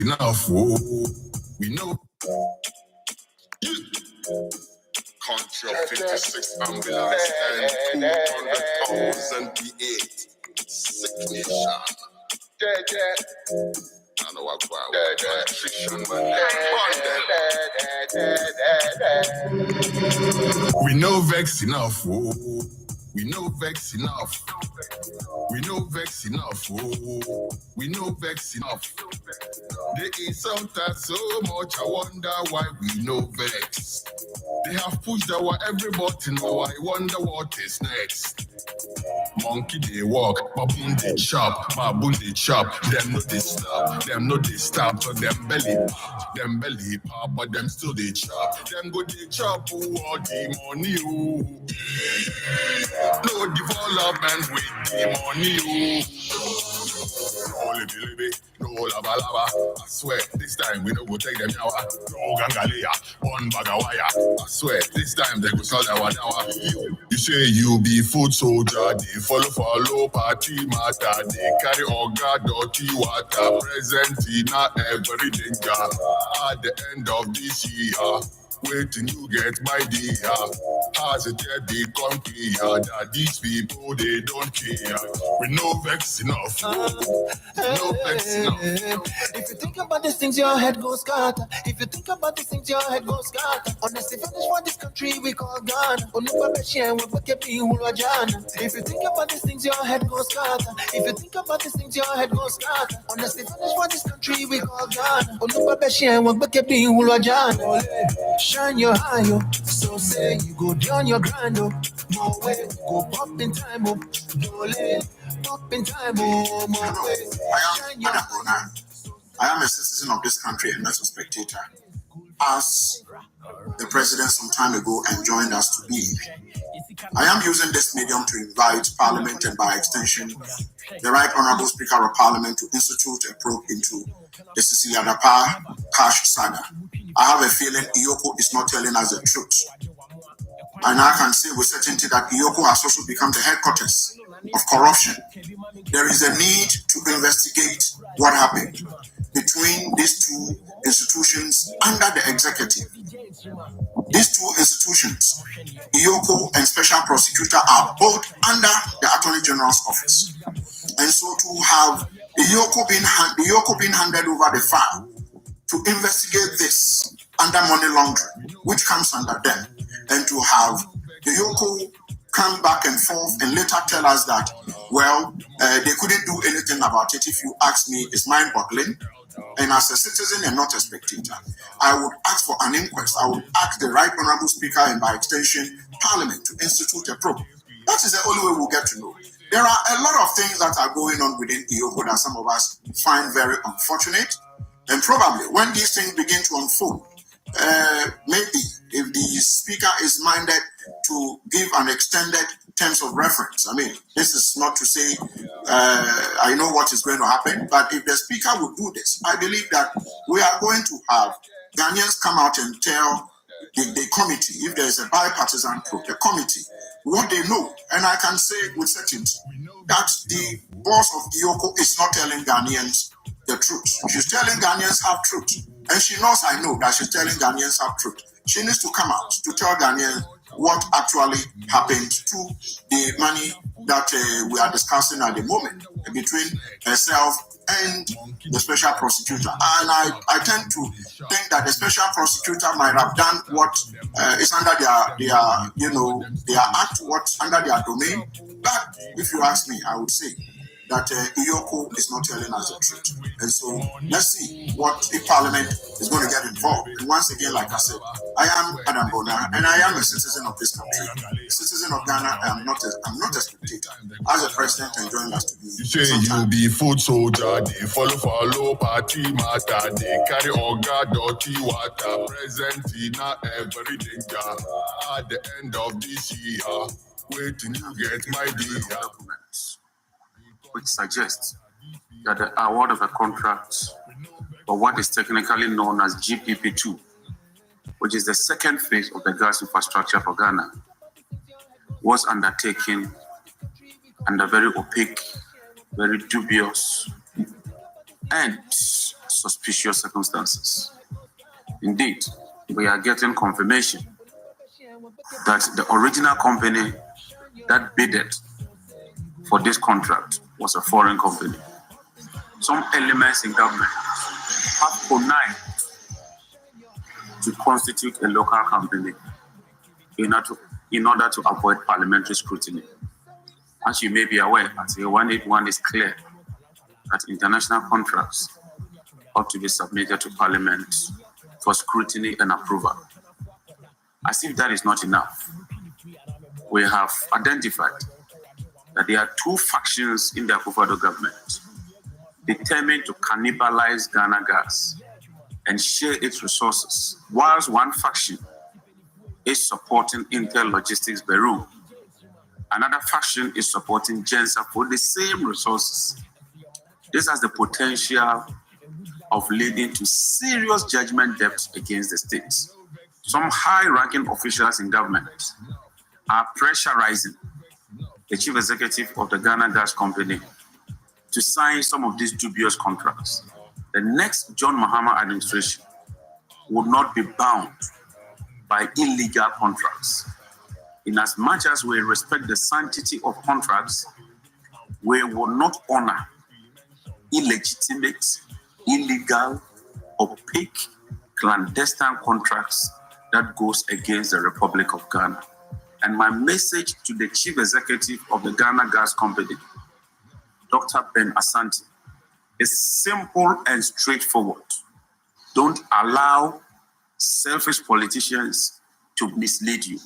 enough. Oh, we know. Country of 56 ambulance and 200,000 P8. Sick nation. I know what we know vex enough. Oh, we know vex enough. We know vex enough. Oh, we know vex enough. They insult us so much. I wonder why we know vex. They have pushed our every button. Now I wonder what is next. Monkey they walk, baboon they chop, baboon they chop. Them no they stop, them no they stop. So them belly pop, but them still they chop. Them go they chop all the money. No development with the money. Only believe no lava. I swear, this time we don't go take them yawa. No gangalia, one bag of wire. I swear, this time they go sell our yawa. You say you be food soldier, they follow party matter. They carry oga dirty water. Present in every danger. At the end of this year, waiting you get my dear. As it yet become clear that these people they don't care. We know vex enough. We know vex enough. If you think about these things, your head goes scatter. If you think about these things, your head goes scatter. Honestly, finish for this country we call Ghana. If you think about these things, your head goes scatter. If you think about these things, your head goes scatter. Honestly, finish for this country we call Ghana. Shine your eye, oh. So say you go down your grind, oh. More way, go pop in time, oh. Dole, pop in time, oh. More way. I am a citizen of this country and not a spectator. As the president some time ago enjoined us to be, I am using this medium to invite Parliament and by extension the Right Honourable Speaker of Parliament to institute a probe into the Sisi Adapa cash saga. I have a feeling Iyoko is not telling us the truth. And I can say with certainty that Iyoko has also become the headquarters of corruption. There is a need to investigate what happened between these two institutions under the executive. These two institutions, Iyoko and Special Prosecutor, are both under the Attorney General's office. And so to have Iyoko being handed over the file to investigate this under money laundering, which comes under them, and to have Iyoko come back and forth and later tell us that, well, they couldn't do anything about it. If you ask me, it's mind-boggling. And as a citizen and not a spectator, I would ask for an inquest. I would ask the Right Honourable Speaker and by extension Parliament to institute a probe. That is the only way we'll get to know. There are a lot of things that are going on within Iyoko that some of us find very unfortunate. And probably when these things begin to unfold, maybe if the speaker is minded to give an extended terms of reference. I mean, this is not to say I know what is going to happen, but if the speaker would do this, I believe that we are going to have Ghanaians come out and tell the committee, if there is a bipartisan probe, the committee, what they know. And I can say with certainty that the boss of Iyoko is not telling Ghanaians the truth. She's telling Ghanaians half truth. And she knows I know that she's telling Ghanaians half truth. She needs to come out to tell Ghanaians what actually happened to the money that we are discussing at the moment between herself and the special prosecutor. And I tend to think that the special prosecutor might have done what is under their act, what's under their domain. But if you ask me, I would say that Iyoko is not telling us the truth. And so let's see what the Parliament is going to get involved. And once again, like I said, I am Adam Bona, and I am a citizen of this country. A citizen of Ghana. I'm not a spectator. As a president, enjoying us to be. You say you be food soldier, they follow party matter, they carry oga dirty water, present in every danger. At the end of this year, waiting to get my dear. Documents which suggests that the award of a contract for what is technically known as GPP2, which is the second phase of the gas infrastructure for Ghana, was undertaken under very opaque, very dubious and suspicious circumstances. Indeed, we are getting confirmation that the original company that bidded for this contract was a foreign company. Some elements in government have connived to constitute a local company in order to avoid parliamentary scrutiny. As you may be aware, Article 181 is clear that international contracts ought to be submitted to Parliament for scrutiny and approval. As if that is not enough, we have identified that there are two factions in the Akufo-Addo government determined to cannibalize Ghana Gas and share its resources, whilst one faction is supporting Intel Logistics Bureau. Another faction is supporting Gensa for the same resources. This has the potential of leading to serious judgment debt against the state. Some high-ranking officials in government are pressurizing the chief executive of the Ghana Gas Company to sign some of these dubious contracts. The next John Mahama administration would not be bound by illegal contracts. In as much as we respect the sanctity of contracts, we will not honor illegitimate, illegal, opaque, clandestine contracts that goes against the Republic of Ghana. And my message to the chief executive of the Ghana Gas Company, Dr. Ben Asante, is simple and straightforward. Don't allow selfish politicians to mislead you.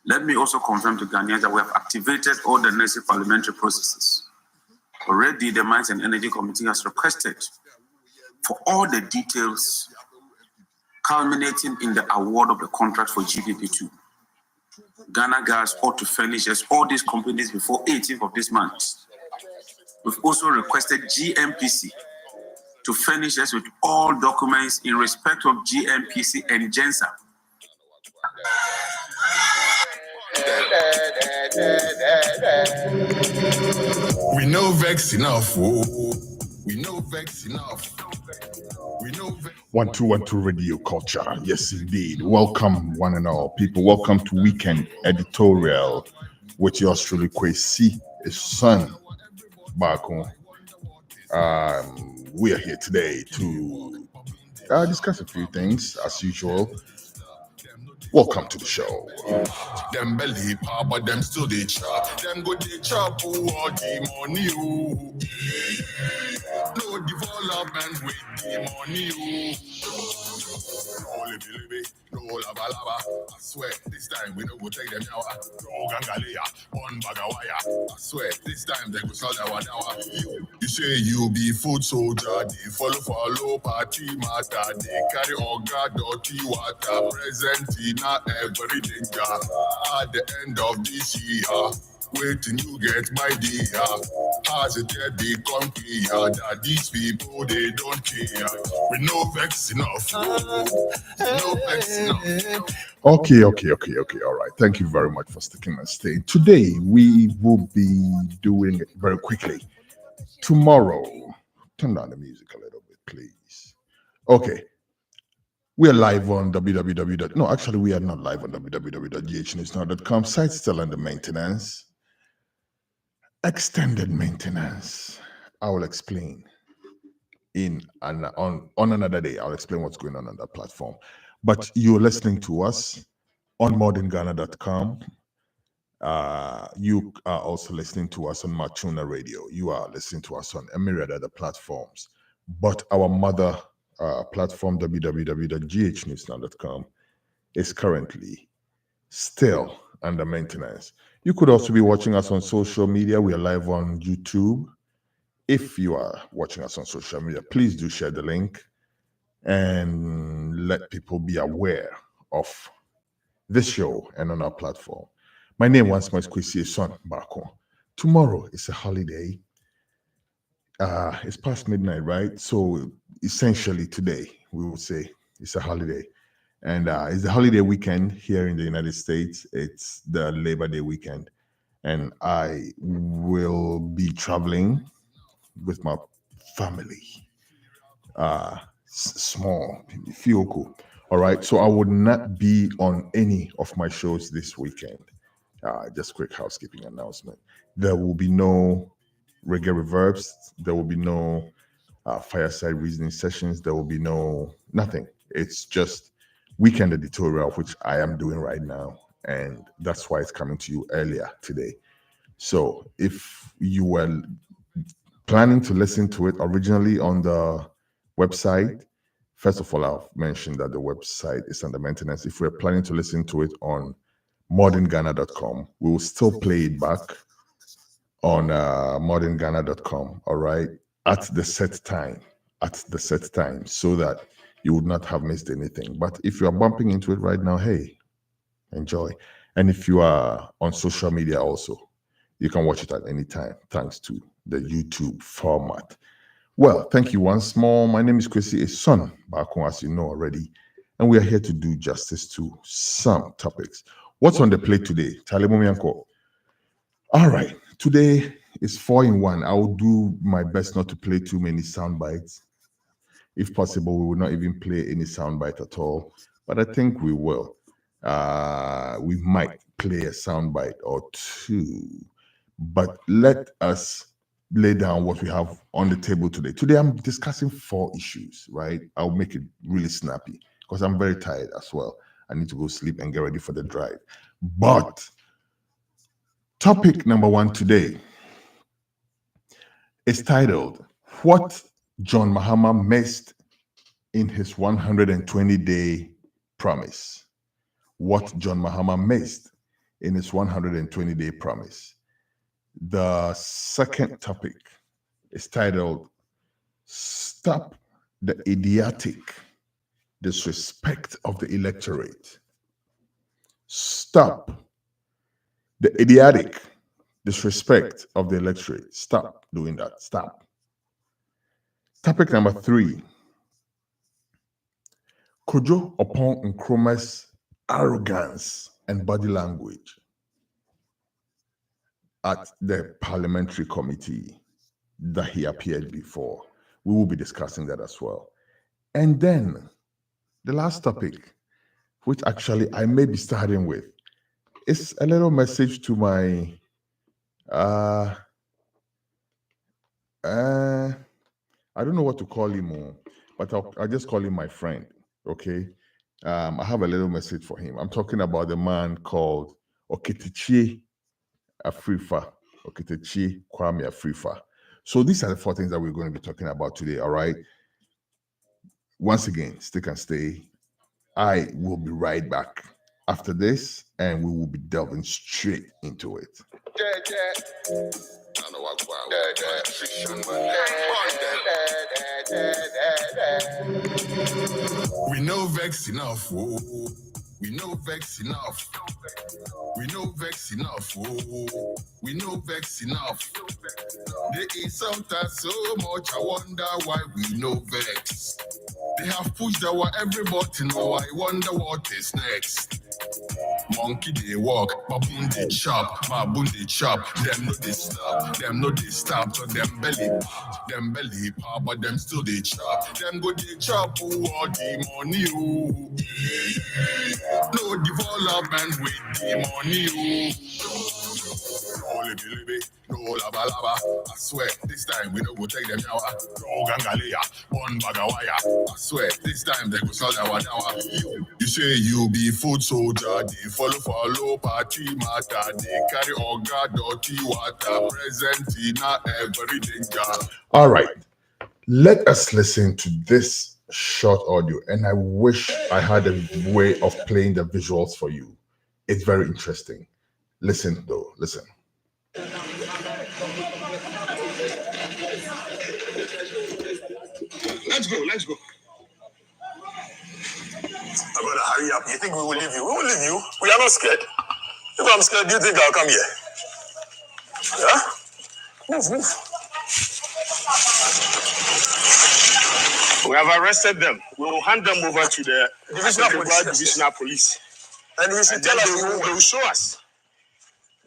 Let me also confirm to Ghanaians that we have activated all the necessary parliamentary processes. Already, the Mines and Energy Committee has requested for all the details culminating in the award of the contract for GPP2. Ghana Gas ought to furnish us all these companies before 18th of this month. We've also requested GMPC to furnish us with all documents in respect of GMPC and Gensa. We know vex enough. Oh. We know vex enough. We know vex. 1212 Radio Culture. Yes, indeed. Welcome, one and all people. Welcome to Weekend Editorial with yours truly, Kwesi, his son, Bako. We are here today to discuss a few things, as usual. Welcome to the show. Them belly pop, but them still they chop. Them go they chop who all the money. Oh. No development with the money. Oh. No libi, no lava lava. I swear, this time we don't go take them now. No gangalea, one bagawaya. I swear, this time they go sell our dawa. You say you be food soldier, they follow party matter. They carry oga dirty water, present in every danger. At the end of this year, waiting you get my dear. As it yet become clear that these people they don't care. We know vex enough. No vex enough. Okay. All right. Thank you very much for sticking and staying. Today, we will be doing it very quickly. Tomorrow, turn down the music a little bit, please. Okay. We are live on www. No, actually, we are not live on www.ghnewsnow.com. Site still under maintenance. Extended maintenance. I will explain on another day. I'll explain what's going on that platform. But you're listening to us on modernghana.com. You are also listening to us on Machuna Radio. You are listening to us on a myriad other platforms. But our mother platform, www.ghnewsnow.com, is currently still under maintenance. You could also be watching us on social media. We are live on YouTube. If you are watching us on social media, please do share the link and let people be aware of this show and on our platform. My name once more is Kwesi Son Bako. Tomorrow is a holiday. It's past midnight, right? So essentially today, we would say it's a holiday. And it's the holiday weekend here in the United States. It's the Labor Day weekend. And I will be traveling with my family. small, Fioko. All right. So I would not be on any of my shows this weekend. Just quick housekeeping announcement. There will be no reggae reverbs. There will be no fireside reasoning sessions. There will be nothing. It's just weekend editorial, which I am doing right now. And that's why it's coming to you earlier today. So if you were planning to listen to it originally on the website, first of all, I've mentioned that the website is under maintenance. If we're planning to listen to it on modernghana.com, we will still play it back on modernghana.com, all right, at the set time, so that you would not have missed anything. But if you are bumping into it right now, hey, enjoy. And if you are on social media also, you can watch it at any time, thanks to the YouTube format. Well, thank you once more. My name is Kwesi Eson Bakun, as you know already, and we are here to do justice to some topics. What's on the plate today? Charlie Mumianko. All right, today is 4-in-1. I will do my best not to play too many sound bites. If possible, we will not even play any sound bite at all, but I think we will. We might play a sound bite or two, but let us lay down what we have on the table today. Today, I'm discussing 4 issues, right? I'll make it really snappy because I'm very tired as well. I need to go sleep and get ready for the drive. But topic number 1 today is titled, What John Mahama Missed in His 120-Day Promise. What John Mahama missed in his 120-day promise. The second topic is titled, Stop the Idiotic Disrespect of the Electorate. Stop the idiotic disrespect of the electorate. Stop doing that. Stop. Topic number 3. Kojo upon Nkrumah's arrogance and body language at the parliamentary committee that he appeared before. We will be discussing that as well. And then the last topic, which actually I may be starting with, is a little message to my I don't know what to call him, but I'll just call him my friend, okay? I have a little message for him. I'm talking about the man called Okatakyie Afriffa, Okatakyie Kwame Afriffa. So these are the 4 things that we're going to be talking about today, all right? Once again, stick and stay. I will be right back after this, and we will be delving straight into it. We know vex enough, oh. We know vex enough. We know vex enough, oh. We know vex enough. There is sometimes so much, I wonder why we know vex. They have pushed our every button, oh, I wonder what is next. Monkey they walk, baboon they chop, baboon they chop. Them no they stop, so them belly pop, but them still they chop. Them go they chop, oh, all the money, oh. No development with the money, oh. No libby, no laba. I swear, this time we don't go take them yawa. No gangalia, one bagawaya. I swear, this time they go sell our dawa. You say you be food soldier, they follow party matter. They carry oga dirty water, present in every danger. All right, let us listen to this short audio, and I wish I had a way of playing the visuals for you. It's very interesting. Listen though, listen. Let's go. I better hurry up. You think we will leave you? We will leave you. We are not scared. If I'm scared, do you think I'll come here? Yeah? Move. We have arrested them. We will hand them over to the divisional police. And we should tell us, they will show us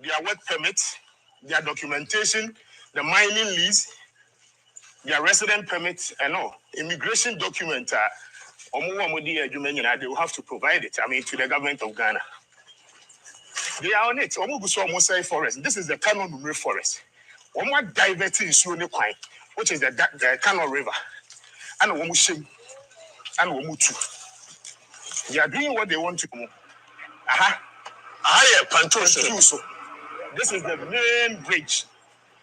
their work permit, their documentation, the mining lease, their resident permit and immigration document. They will have to provide it. I mean, to the government of Ghana. They are on it. Say forest. This is the Kano Numere forest. Diverting which is the Kano River. And Womushim and Womutu. They are doing what they want to do. Pantoso. This is the main bridge.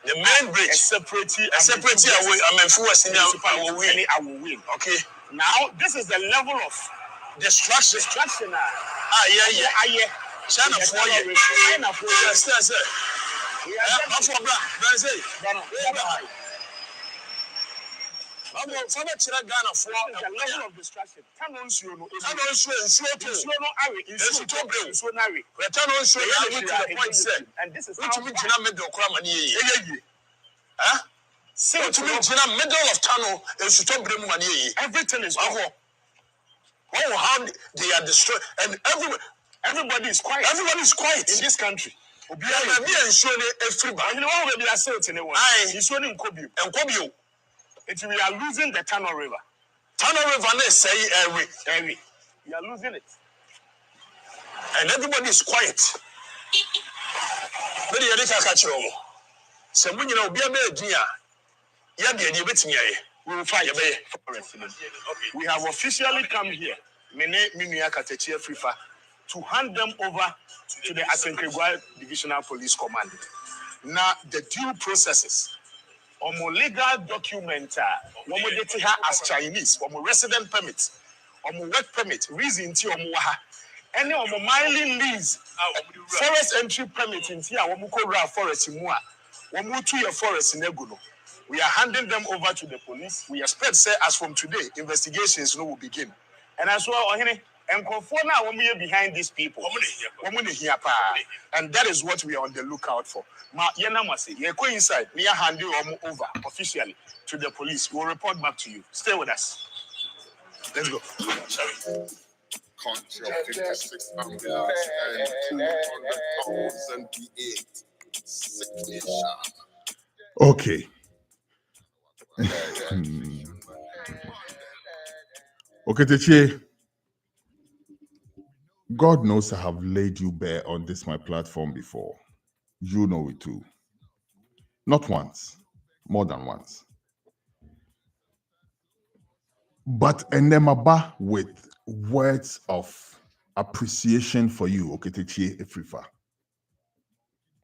The main bridge. A separate away. I mean, for us our win. Okay. Now, this is the level of destruction. Yeah. China for you. China for you. Yes. Ghana for the level of destruction. And this is how to meet in the middle of tunnel and stop bringing money. Everything is over. Oh, how they are destroyed, and everybody is quiet. Everybody is quiet in this country. You know what we are saying today? He's showing Kobe and Kobe. We are losing the Tunnel River. Tunnel River, let's say every. We are losing it, and everybody is quiet. But you didn't catch you. So when you know, be a man, we will fight. We have officially come here, Okatakyie Afriffa, to hand them over to the Okatakyie Divisional Police Command. Now, the due processes, legal document, as Chinese, resident permit, work permit, reason to any mining lease, forest entry permit in Tia, forest in Mua, 2 year forest in Eguno. We are handing them over to the police. We expect, say, as from today, investigations will begin. And as well, and when we are behind these people, and that is what we are on the lookout for. You go inside, we are handing them over officially to the police. We'll report back to you. Stay with us. Let's go. Country of 56 ambulance and 200,000 P8 signature. Okay. Okatakyie, God knows I have laid you bare on this my platform before. You know it too. Not once, more than once. But enemaba with words of appreciation for you, Okatakyie Afriffa.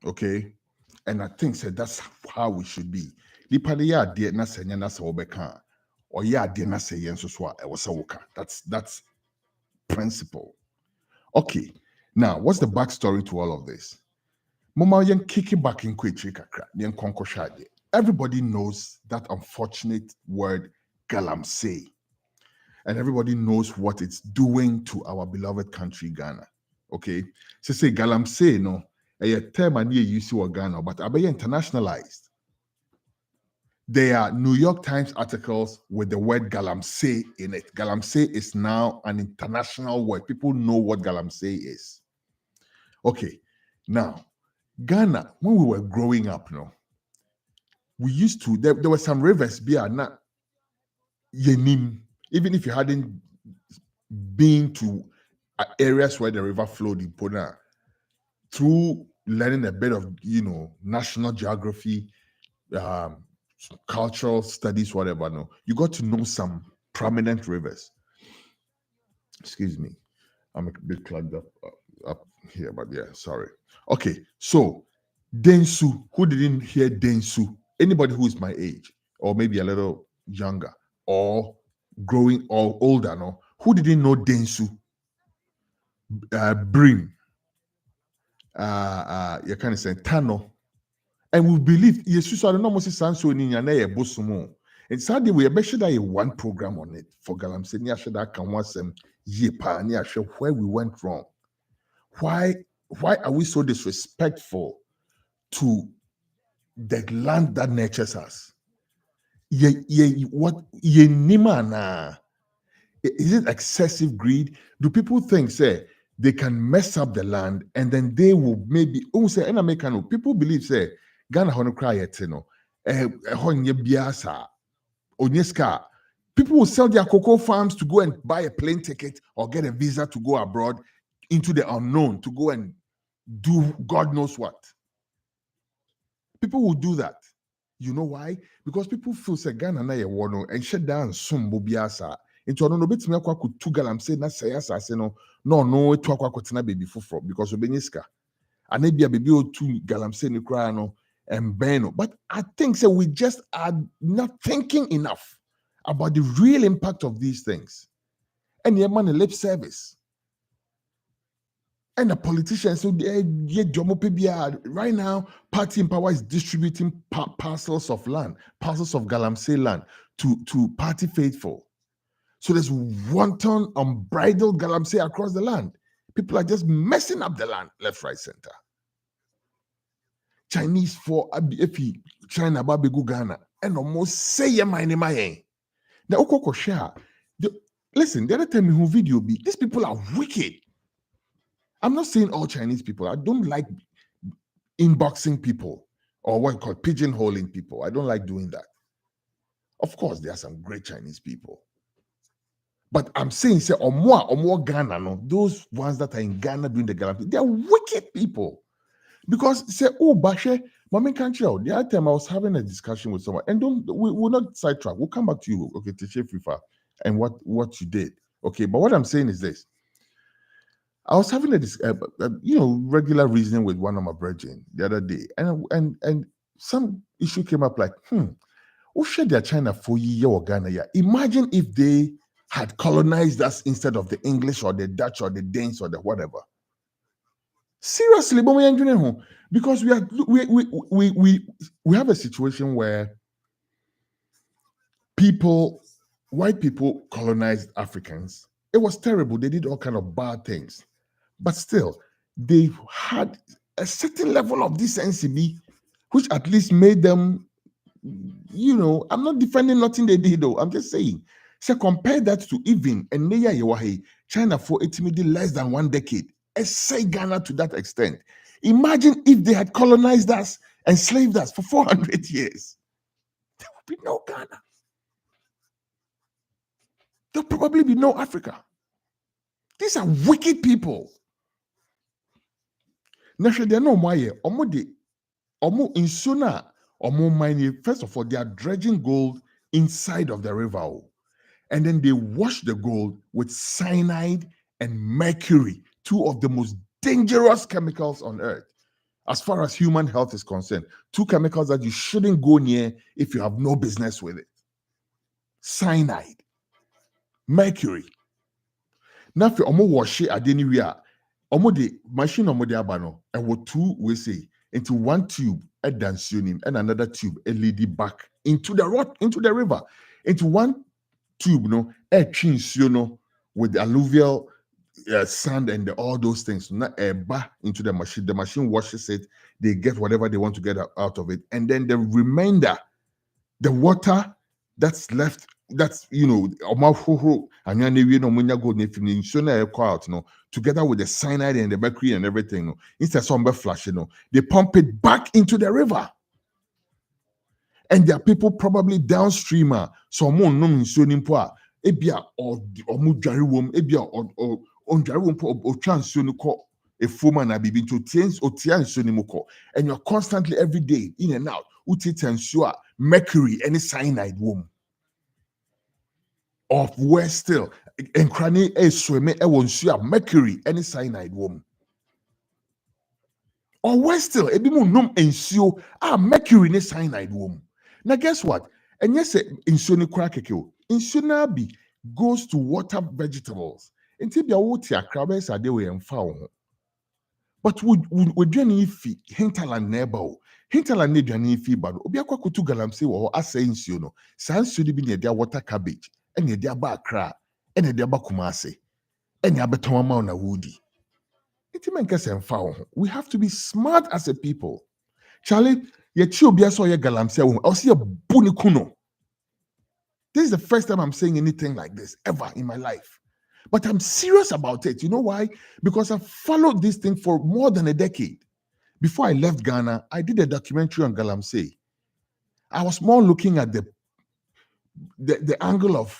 Okay? And I think that's how we should be. That's principle. Okay. Now, what's the backstory to all of this? Everybody knows that unfortunate word galamsey. And everybody knows what it's doing to our beloved country, Ghana. Okay? So say galamsey, no, a term I you see what Ghana, but I be internationalized. There are New York Times articles with the word galamsey in it. Galamsey is now an international word. People know what galamsey is. Okay, now, Ghana, when we were growing up, we used to, there were some rivers, not Yenim, even if you hadn't been to areas where the river flowed in Pona, through learning a bit of, national geography, cultural studies, whatever, you got to know some prominent rivers. Excuse me, I'm a bit plugged up here, but yeah, sorry. Okay, so Densu, who didn't hear Densu? Anybody who is my age, or maybe a little younger, or growing or older, who didn't know Densu? Brim, you kind of say Tano. And we believe, yes, I don't know, Moses Sanso in Yanae Bosumo. And sadly, we are sure that one program on it for Galamsey. That can want some year show where we went wrong. Why are we so disrespectful to the land that nurtures us? What Yenimana? Is it excessive greed? Do people think, say, they can mess up the land and then they will maybe say, and American people believe, say, Ghana hono cry etino, honye biasa. Onyeska. People will sell their cocoa farms to go and buy a plane ticket or get a visa to go abroad into the unknown to go and do God knows what. People will do that. You know why? Because people feel say Ghana na ye wono and shut down some bobiasa. Into no bit me akwa ku 2 galamsey na say asase no etu akwa kotena baby foforo because obenyiska. And maybe a baby o 2 galamsey ni kra no and beno. But I think so we just are not thinking enough about the real impact of these things. And your money lip service. And the politicians, so right now, Party in Power is distributing parcels of land, parcels of galamsey land to party faithful. So there's wanton, unbridled galamsey across the land. People are just messing up the land, left, right, center. Chinese for China, Babigu Ghana, and almost say your mind in my hand. The Okoko share. Listen, the other time who video be, these people are wicked. I'm not saying all Chinese people. I don't like inboxing people or what you call pigeonholing people. I don't like doing that. Of course, there are some great Chinese people. But I'm saying, say, or more Ghana, no, those ones that are in Ghana doing the Ghana, they are wicked people. Because say, oh, Bashe, Mami country out. The other time I was having a discussion with someone, and we'll not sidetrack. We'll come back to you, okay, to Afriffa, and what you did. Okay, but what I'm saying is this. I was having regular reasoning with one of my brethren the other day, and some issue came up like, who shared their China for year or Ghana? Yeah. Imagine if they had colonized us instead of the English or the Dutch or the Danes or the whatever. Seriously, because we have a situation where white people colonized Africans. It was terrible. They did all kind of bad things. But still, they had a certain level of decency, which at least made them, I'm not defending nothing they did, though. I'm just saying. So compare that to even China for less than 1 decade. Say Ghana to that extent. Imagine if they had colonized us, enslaved us for 400 years. There would be no Ghana. There'll probably be no Africa. These are wicked people. First of all, they are dredging gold inside of the river. And then they wash the gold with cyanide and mercury, 2 of the most dangerous chemicals on earth. As far as human health is concerned, 2 chemicals that you shouldn't go near if you have no business with it. Cyanide, mercury. Now, if you wash it at anywhere, the machine abano, and what 2 we say into 1 tube a dansionim and another tube a lady back into the river, into 1 tube a chinsiono with the alluvial sand and all those things, not a bar into the machine. The machine washes it, they get whatever they want to get out of it, and then the remainder, the water that's left, that's together with the cyanide and the mercury and everything, instead of flushing, they pump it back into the river. And there are people probably downstream, someone no insunim ebia or mudjariwom, ebia or onjariwom or transunuko, a foreman na bibi to tiens or tiansunimuko, and you're constantly every day in and out, utit and sure mercury, any cyanide womb. Of where still, and cranny a swimmer, I won't sure mercury, any cyanide womb. Or where still, a bimu num ensure mercury in a cyanide womb. Now, guess what? And yes, insuni crackekyo. Insunabi goes to water vegetables. Until the water crabs are there and found. But would journey fi hinterland neighbor. Hinterland need journey fi bad. Obiakwa kutu galamsey or asa insuno. Sans should be near their water cabbage, and near their bar cra, and near their bakumase, and your betomama na woody. We have to be smart as a people. Charlie, ye chubia so ye galamsey. I'll see a bunikuno. This is the first time I'm saying anything like this ever in my life. But I'm serious about it. You know why? Because I've followed this thing for more than a decade. Before I left Ghana, I did a documentary on galamsey. I was more looking at the the angle of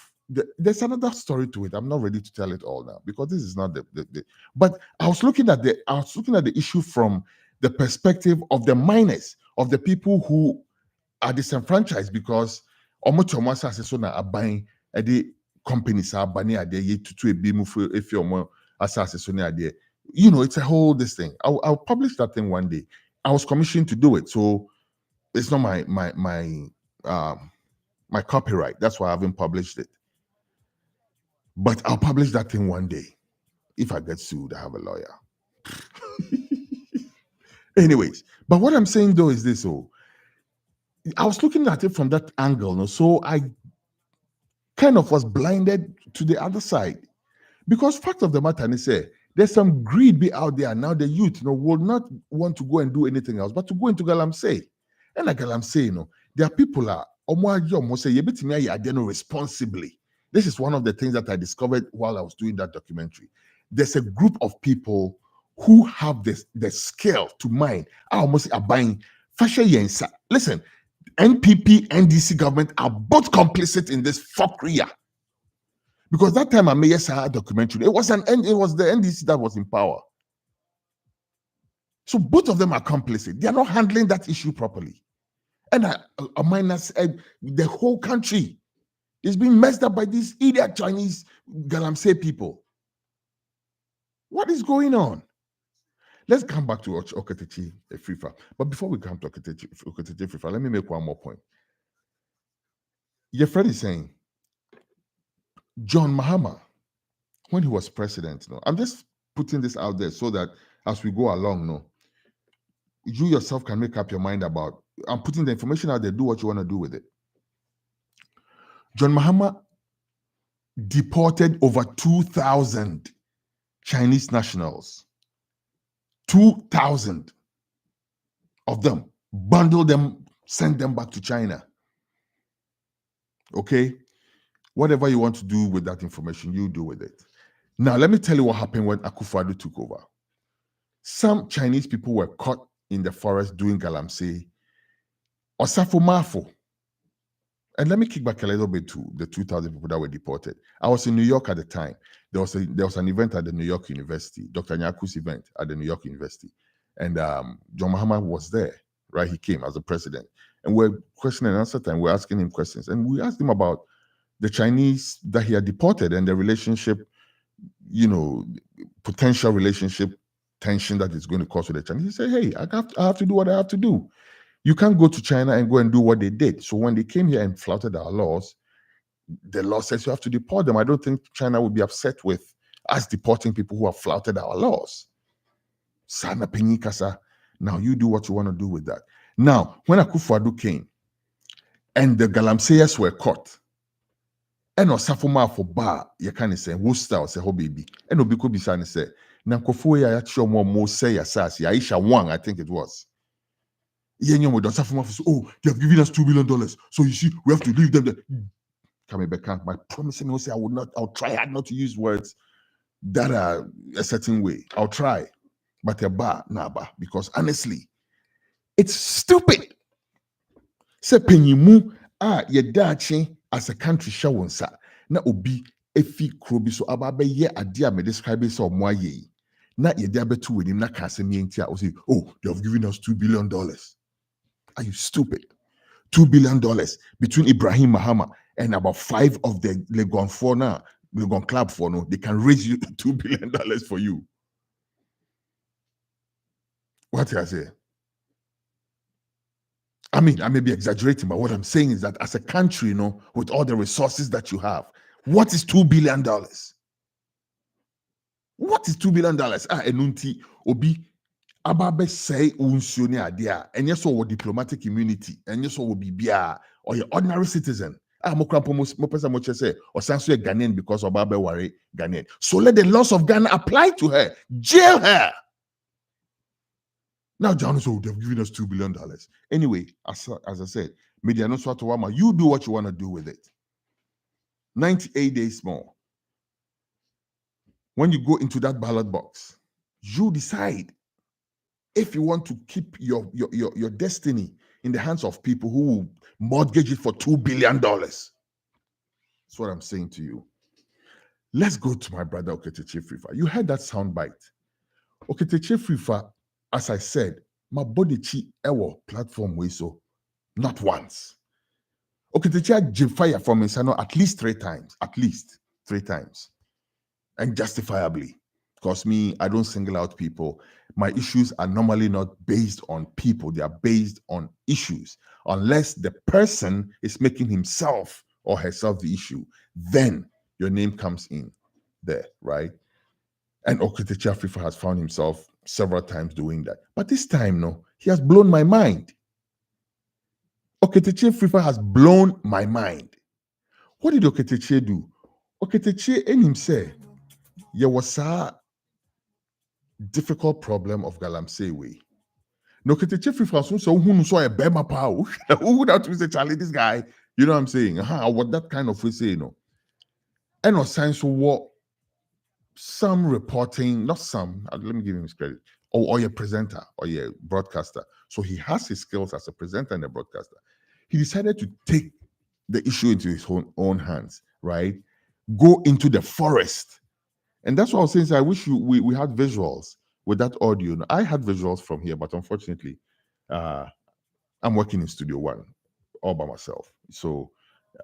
there's another story to it. I'm not ready to tell it all now because this is not the but I was looking at the issue from the perspective of the miners, of the people who are disenfranchised because almost as are buying the companies are buying at the to a beam if you're more assassin there. It's a whole this thing. I'll publish that thing one day. I was commissioned to do it, so it's not my copyright. That's why I haven't published it. But I'll publish that thing one day. If I get sued, I have a lawyer. Anyways, but what I'm saying though is this: I was looking at it from that angle, so I kind of was blinded to the other side. Because fact of the matter is, there's some greed be out there now. The youth, will not want to go and do anything else, but to go into Galamsey. And like Galamsey, there are people responsibly. This is one of the things that I discovered while I was doing that documentary. There's a group of people who have the skill to mine. I almost are buying fashion yensa. Listen, NPP, NDC government are both complicit in this fuckery. Because that time I made a documentary, it was the NDC that was in power. So both of them are complicit. They are not handling that issue properly. And a minus the whole country is being messed up by these idiot Chinese Galamsey people. What is going on? Let's come back to Okatakyie Afriffa. But before we come to Okatakyie Afriffa, let me make one more point. Your friend is saying, John Mahama, when he was president, I'm just putting this out there so that as we go along, you yourself can make up your mind about. I'm putting the information out there. Do what you want to do with it. John Mahama deported over 2,000 Chinese nationals. 2,000 of them, bundled them, sent them back to China. Okay? Whatever you want to do with that information, you do with it. Now, let me tell you what happened when Akufo-Addo took over. Some Chinese people were caught in the forest doing Galamsey, Osafo Mafo. And let me kick back a little bit to the 2,000 people that were deported. I was in New York at the time. There was an event at the New York University, Dr. Nyaku's event at the New York University. And John Mahama was there, right? He came as the president. And we're question and answer time. We're asking him questions. And we asked him about the Chinese that he had deported and the relationship, potential relationship tension that it's going to cause with the Chinese. He said, hey, I have to do what I have to do. You can't go to China and go and do what they did. So when they came here and flouted our laws, the law says you have to deport them. I don't think China would be upset with us deporting people who have flouted our laws. Sana Penikasa. Now you do what you want to do with that. Now, when Akufo-Addo came and the Galamseyers were caught, and Osafoma for bar, you can say, Worcester or say, ho baby, and Obiko Bisani say, Nankofo ya yacho mo say asasi, Aisha Wang, I think it was. Oh, they have given us $2 billion. So you see, we have to leave them there. Kamebeka, my promising me, I'll try hard not to use words that are a certain way. I'll try. But because honestly, it's stupid. Se penyimu yedachi as a country shawonsa na obi efi krobi so ababe ye ade a me describe so moaye na yede abetu wenim na kase mienti a say, oh, they have given us $2 billion. Are you stupid? $2 billion between Ibrahim Mahama and about 5 of the Legon Club for no, they can raise you $2 billion for you. What did I say? I mean, I may be exaggerating, but what I'm saying is that as a country, with all the resources that you have, what is $2 billion? What is $2 billion? Enunti obi ababe say unsione adia, and yes, or diplomatic immunity, and yes, or bibia, or your ordinary citizen. Mopesa say, or sansu Ghanaian because Obabe worry Ghanaian. So let the laws of Ghana apply to her, jail her. Now, John, so they've given us $2 billion. Anyway, as I said, media no swat wama. You do what you want to do with it. 98 days more. When you go into that ballot box, you decide if you want to keep your destiny in the hands of people who will mortgage it for $2 billion. That's what I'm saying to you. Let's go to my brother Okatakyie Afriffa. You heard that sound bite. Okatakyie Afriffa, as I said, my body chi ewo platform way so not once. Okatakyie fire from Insano at least 3 times. At least 3 times. And justifiably. Because me, I don't single out people. My issues are normally not based on people. They are based on issues. Unless the person is making himself or herself the issue, then your name comes in there, right? And Okatakyie Afriffa has found himself several times doing that. But this time, no, he has blown my mind. Okatakyie Afriffa has blown my mind. What did Okatakyie do? Okatakyie in him say, there was a difficult problem of galamsey way. No, Okatakyie Afriffa so who saw a bema power. Who would have to say, Charlie, this guy, you know what I'm saying? What that kind of way say, you know. And no science what some reporting, not some, let me give him his credit, or a presenter or a broadcaster. So he has his skills as a presenter and a broadcaster. He decided to take the issue into his own hands, right? Go into the forest. And that's what I was saying. So I wish we had visuals with that audio. I had visuals from here, but unfortunately, I'm working in Studio One all by myself. So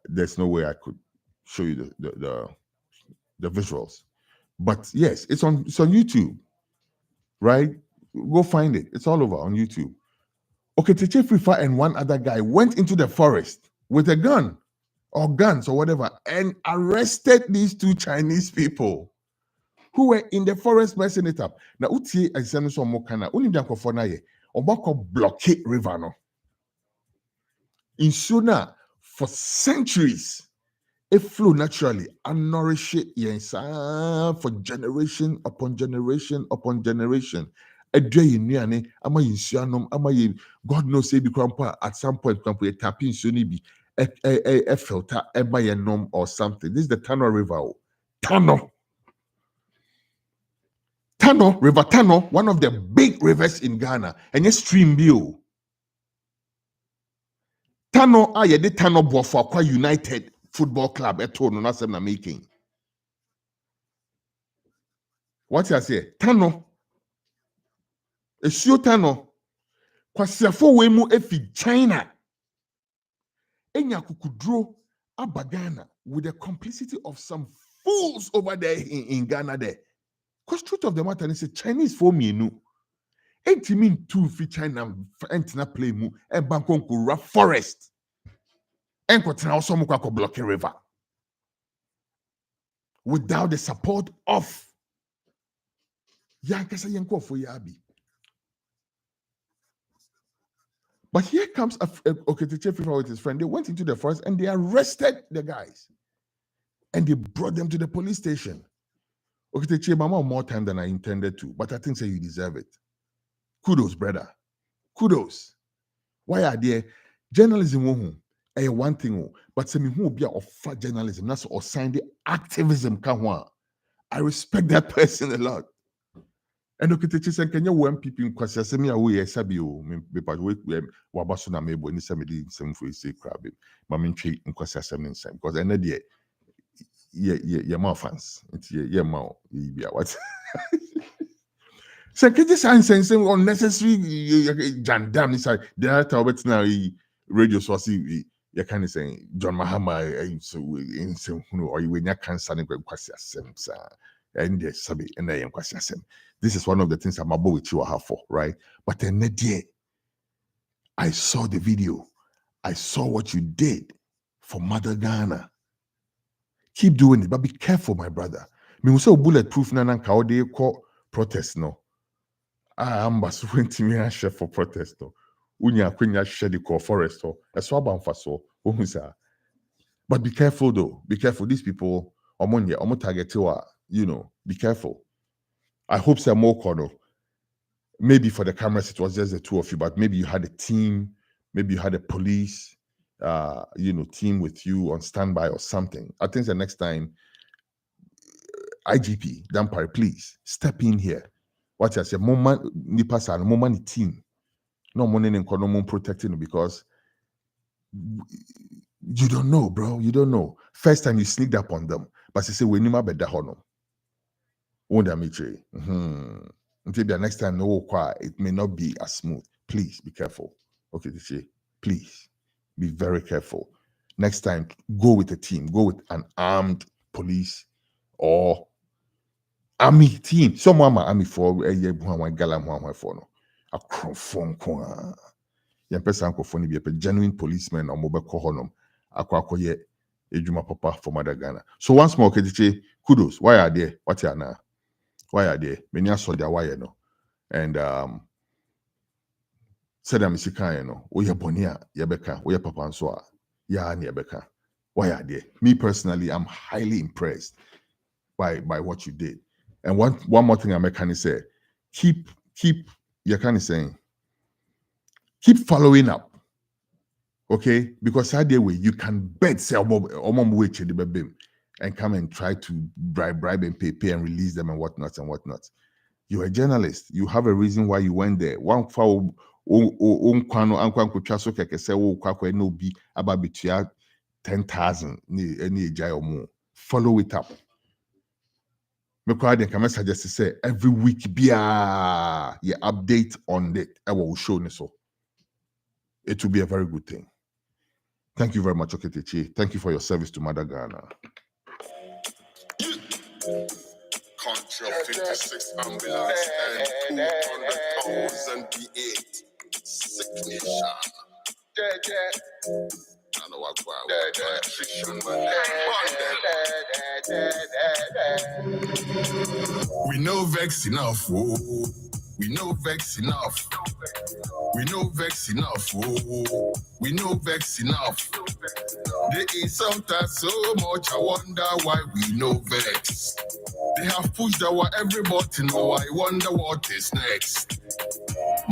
there's no way I could show you the visuals. But yes, it's on YouTube, right? Go find it. It's all over on YouTube. Okatakyie Afriffa and one other guy went into the forest with a gun or guns or whatever and arrested these 2 Chinese people who were in the forest messing it up. Now, utie examine so mokana only jankofo na ye obako blockade river no. In Suna for centuries. It flow naturally and nourish it yes, for generation upon generation upon generation. A day in Niane, ama yinsuanom, ama ye God knows say the at some point a tapping suni be a filter a nom or something. This is the Tano River. Tano River Tano, one of the big rivers in Ghana, and a stream view. Tano aye de Tano Bofakwa United Football Club at all, no na making. What I say? Tano. Esio Tano. Kwasiafo we mu efi China. Enya kukudro abagana with the complicity of some fools over there in Ghana there. Because truth of the matter is Chinese for me no. Ain't mean two fi China entina play mu e bankonko ra forest. Enkotina also mu kwa block river. Without the support of Yankasa Yanko for Yabi. But here comes Okatakyie Afriffa with his friend. They went into the forest and they arrested the guys. And they brought them to the police station. Okatakyie, mama, more time than I intended to. But I think say you deserve it. Kudos, brother. Kudos. Why are there journalism? One thing, but say me who be offer journalism. That's or sign the activism. I respect that person a lot. And Okatakyie said, "Can you one people in Kwasi Asemi awo sabi o me pa we wabaso na mebo ni samedi nsem for say crab mama ntwe in Kwasi Asemi nsem because ene de ye ma fans ye ma bia what so can this sense unnecessary jandam inside the other but now radio source you kind of saying John Mahama so in some or you when you cancer in Kwasi Asemi sa and yes sabi and I am Kwasi Asemi. This is one of the things I'm about with you for, right? But then I saw the video. I saw what you did for Mother Ghana. Keep doing it, but be careful, my brother. Me will say bulletproof na how they call protest no. I'm went to me share for protest no. Unya kwenya share the call forest no. That's what I'm for so. But be careful though. Be careful. These people, target you know. Be careful. I hope some more corner. Maybe for the cameras it was just the 2 of you, but maybe you had a team, maybe you had a police, team with you on standby or something. I think the next time, IGP Dampare, please step in here. What I say, moment ni pasa, moment team, no money in economy protecting because You don't know, bro. You don't know. First time you sneaked up on them, but you say we need my better honor. Won't until the next time, no, it may not be as smooth. Please be careful. Okay, please be very careful. Next time, go with a team. Go with an armed police or army team. Someone army for a year galam for no. A crofon kwa. Yan person ko be a genuine policeman or mobile kohonum. Akwakoye ejuma papa for Mother Ghana. So once more, okay, kudos. Why are they? What are now? Why are they? Many saw their why no. And said I'm sick, no. Oya bonia, yabeka, oya papa and so ya ni yabeka. Why are they? Me personally, I'm highly impressed by what you did. And one more thing I can say, keep you kind of saying, keep following up. Okay, because that way you can bet say and come and try to bribe and pay and release them and whatnot. You're a journalist. You have a reason why you went there. One for no be about between 10,000 follow it up. Because I can suggest to say every week be you update on it. I will show you so. It will be a very good thing. Thank you very much, Okatakyie. Thank you for your service to Mother Ghana. Country of 26 ambulance and 200,000 V8. Sick nation. I know what we know vex enough, oh. We know vex enough. We know vex enough, oh. We know vex enough. There is sometimes so much I wonder why we know vex. They have pushed our every button, oh I wonder what is next.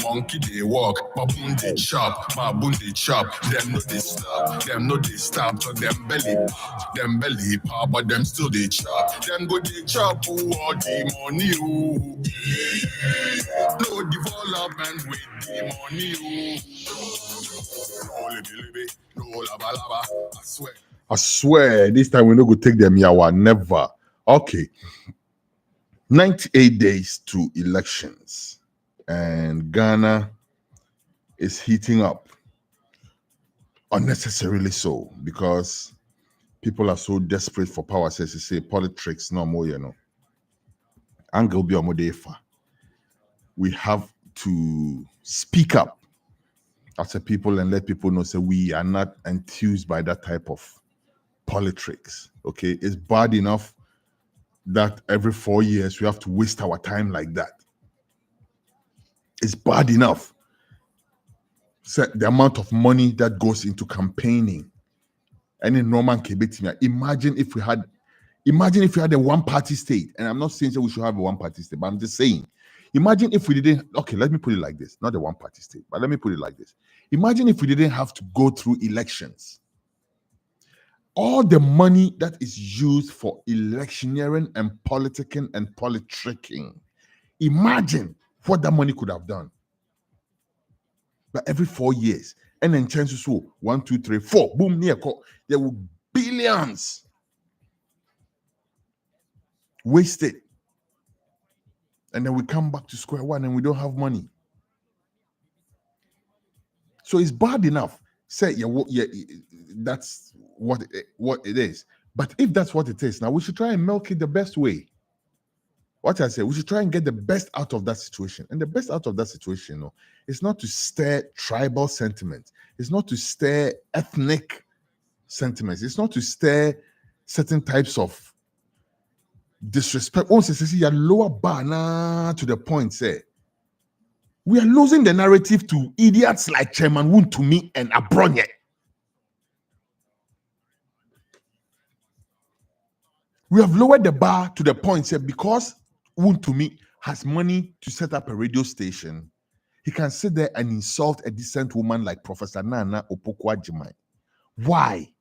Monkey they walk, baboon they chop, baboon they chop. Them no they stop, them no they stop. So them belly pop, but them still they chop. Them go they chop, oh all the money, oh. No development with the money, oh. Only believe it, no lava lava. I swear, this time we're not going to take them yawa. Never. Okay. 98 days to elections. And Ghana is heating up. Unnecessarily so. Because people are so desperate for power. Says to say politics no more, you know. Angle be omodefa. We have to speak up as a people and let people know say we are not enthused by that type of politics. Okay, it's bad enough that every 4 years we have to waste our time like that. It's bad enough. So the amount of money that goes into campaigning. And in Roman Kebetimia, imagine if we had a one-party state. And I'm not saying that we should have a one-party state, but I'm just saying, imagine if we didn't, okay, let me put it like this, not a one-party state, but let me put it like this. Imagine if we didn't have to go through elections. All the money that is used for electioneering and politicking and politricking, imagine what that money could have done. But every 4 years, and then chances so 1, 2, 3, 4, boom, near there will billions wasted. And then we come back to square one and we don't have money. So it's bad enough. Say, yeah, that's what it is. But if that's what it is, now we should try and milk it the best way. What I say, we should try and get the best out of that situation. And the best out of that situation, is not to stir tribal sentiments. It's not to stir ethnic sentiments. It's not to stir certain types of disrespect. Once you see your lower bar to the point, say, we are losing the narrative to idiots like Chairman Wontumi and Abronye. We have lowered the bar to the point, say, because Wontumi has money to set up a radio station, he can sit there and insult a decent woman like Professor Nana Opoku-Agyeman. Why?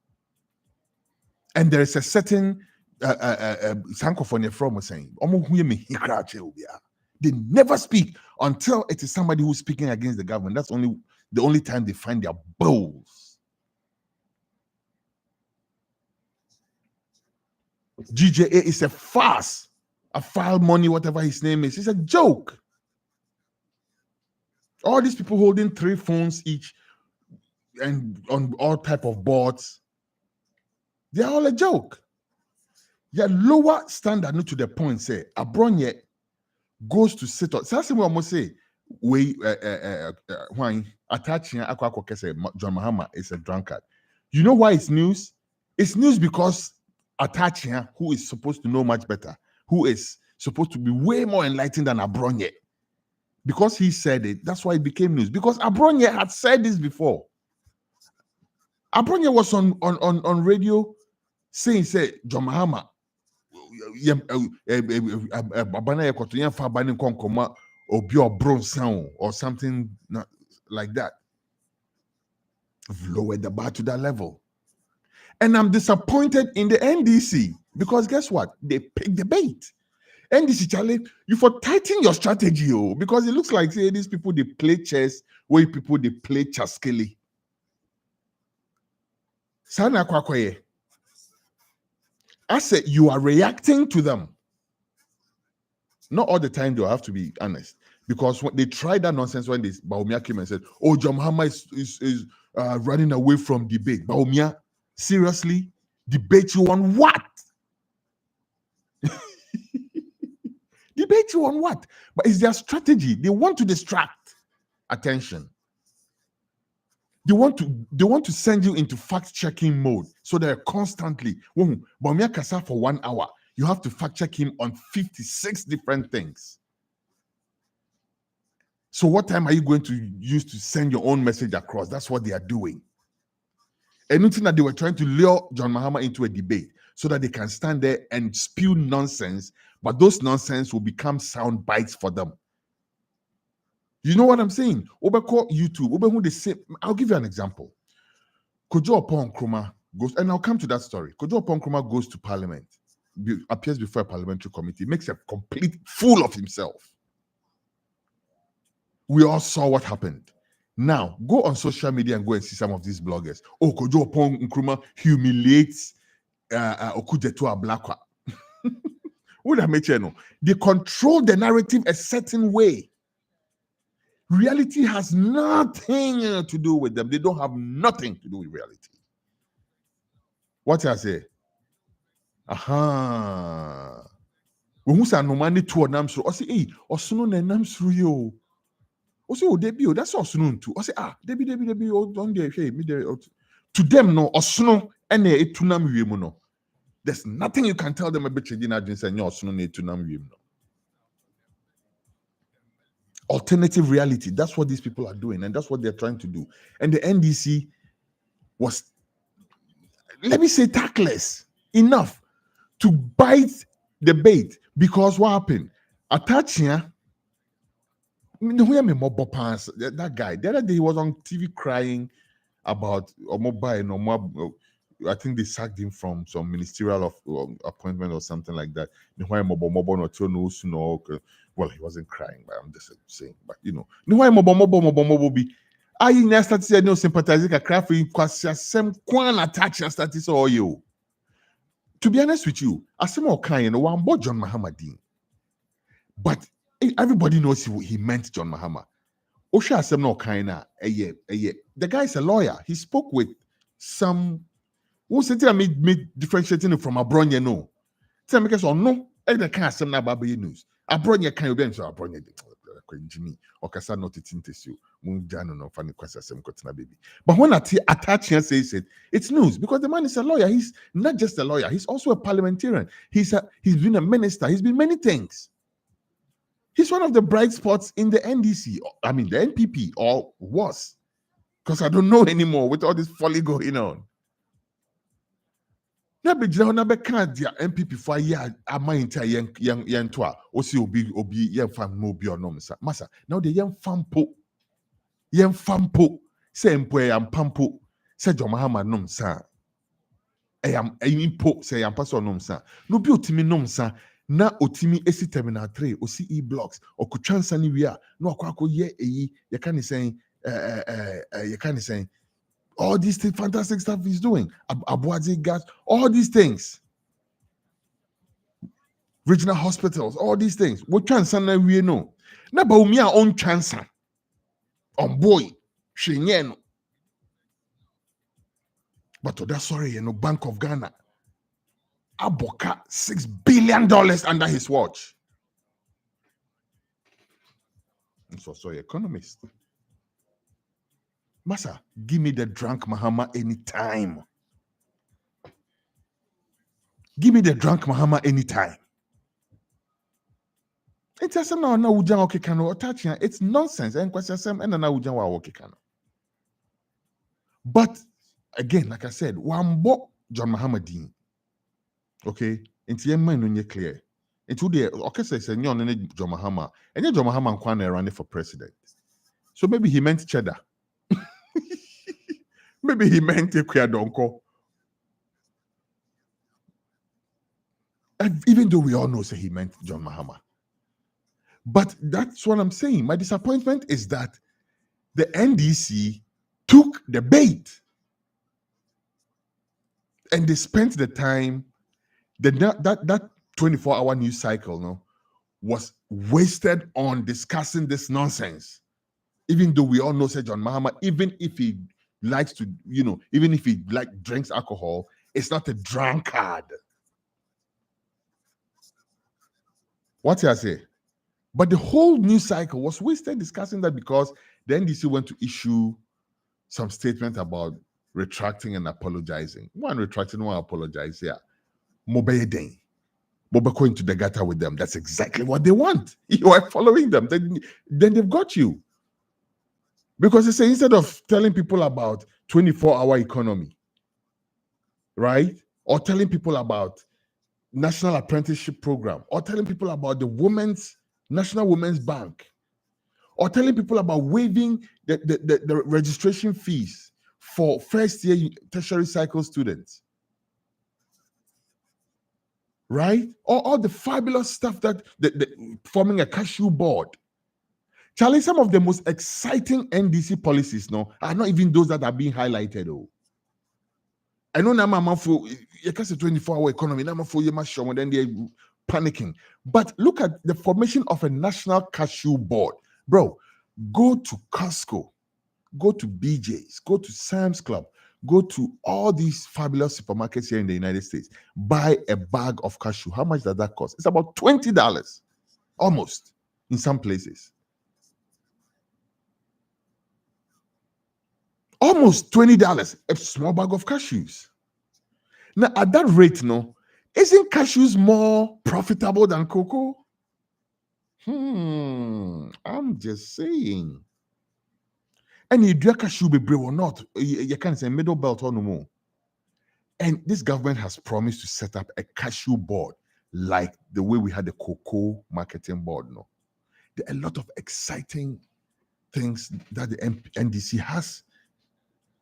And there is a certain Sankophone from saying, they never speak until it is somebody who's speaking against the government. That's the only time they find their balls. GJA is a farce. A file money, whatever his name is. It's a joke. All these people holding 3 phones each and on all type of boards, they're all a joke. Yeah, lower standard not to the point say Abronye goes to sit on. That's what I'm say. We when attaching say John Mahama is a drunkard. You know why it's news? It's news because attaching who is supposed to know much better, who is supposed to be way more enlightened than Abronye. Because he said it, that's why it became news. Because Abronye had said this before. Abronye was on radio saying, John Mahama, or something like that. Lowered the bar to that level. And I'm disappointed in the NDC because guess what? They picked the bait. NDC challenge, you for tighten your strategy, because it looks like these people they play chess, where people they play chaskele. Sana Kwakwaye. I said you are reacting to them. Not all the time, though, I have to be honest. Because when they tried that nonsense when this Bawumia came and said, oh, John Mahama is running away from debate. Bawumia, seriously? Debate you on what? Debate you on what? But it's their strategy. They want to distract attention. They want to send you into fact-checking mode. So they're constantly, Bawumia Kasa for 1 hour. You have to fact-check him on 56 different things. So what time are you going to use to send your own message across? That's what they are doing. Anything that they were trying to lure John Mahama into a debate so that they can stand there and spew nonsense, but those nonsense will become sound bites for them. You know what I'm saying? Obeko YouTube, I'll give you an example. Kojo Opon Nkrumah goes, and I'll come to that story. Kojo Opon Nkrumah goes to Parliament, appears before a parliamentary committee, makes a complete fool of himself. We all saw what happened. Now, go on social media and go and see some of these bloggers. Oh, Kojo Opon Nkrumah humiliates Okujetu Ablakwa. What I make you know? They control the narrative a certain way. Reality has nothing to do with them. They don't have nothing to do with reality. What I say? Aha. When we say no money to a namsru, I say, hey, Osuno ne namsru yo. I say, oh, Debbie, that's Osuno too. I say, Debbie, oh, don't they? Hey, me there. To them, no, Osuno ene etunam yemu no. There's nothing you can tell them about Chedina Jins and your Osuno ne etunam yemu no. Alternative reality. That's what these people are doing, and that's what they're trying to do. And the NDC was, let me say, tactless enough to bite the bait. Because what happened? Okatakyie, that guy, the other day he was on TV crying about mobile. I think they sacked him from some ministerial appointment or something like that. Well, he wasn't crying, but I'm just saying. But you know, I started to say no sympathizing a cry for you because some quan attach status or you. To be honest with you, as some more kind, one about John Mahama Dean. But everybody knows he meant John Mahama. Osha Asem no kind the guy is a lawyer. He spoke with some who said I made differentiating from Abronye no. Tell me because no, the kind of some baby news. Abronye can be so Abronye Jimmy or Kasa not it into you. No funny question baby. But when Okatakyie says it, it's news because the man is a lawyer. He's not just a lawyer, he's also a parliamentarian. He's been a minister, he's been many things. He's one of the bright spots in the NDC. I mean, the NPP, or was. Because I don't know anymore with all this folly going on. NPP for a year, I might young toa, or see obi young fam mobi or no, massa. Now the young fampo, say employ and pampo, say John Mahama nom sa. I am impo, say I'm pastor nom sa. No beauty me nom sa. Na otimi esi terminal 3 o CE blocks o kutransa ni wia no akwako ye eyi you can saying all these things, fantastic stuff he's doing. Abuadze gas, all these things. regional hospitals, all these things. What chance na we know? Na ba umi a on chance on boy hwenye no. But to that sorry, Bank of Ghana aboka $6 billion under his watch. It's also an economist. Massa, give me the drunk Mahama anytime. Give me the drunk Mahama anytime. It's a no ujan okay kano attaching. It's nonsense. And but again, like I said, wambo John Mahamadin. Okay, into your mind when you're clear. Into the okay, say nyon John Mahama, and John Mahama kwana running for president. So maybe he meant cheddar. Maybe he meant a queer donko. And even though we all know say he meant John Mahama. But that's what I'm saying. My disappointment is that the NDC took the bait. And they spent the time, that 24-hour news cycle was wasted on discussing this nonsense. Even though we all know say John Mahama, even if he likes to, even if he drinks alcohol, it's not a drunkard. What I say? But the whole news cycle was wasted discussing that because the NDC went to issue some statement about retracting and apologizing. One retracting, one apologize. Yeah. Mobile day. Mobile going to the gutter with them. That's exactly what they want. You are following them. Then they've got you. Because they say instead of telling people about 24-hour economy, right? Or telling people about national apprenticeship program, or telling people about the National Women's Bank, or telling people about waiving the registration fees for first-year tertiary cycle students, right? Or all the fabulous stuff that forming a cashew board. Charlie, some of the most exciting NDC policies are not even those that are being highlighted. I know now for you can say 24-hour economy, now for you must show, and then they're panicking. But look at the formation of a national cashew board. Bro, go to Costco, go to BJ's, go to Sam's Club, go to all these fabulous supermarkets here in the United States, buy a bag of cashew. How much does that cost? It's about $20, almost, in some places. Almost $20, a small bag of cashews. Now, at that rate, isn't cashews more profitable than cocoa? I'm just saying. And you do cashew be brave or not, you can't say middle belt or no more. And this government has promised to set up a cashew board like the way we had the cocoa marketing board. There are a lot of exciting things that the NDC has,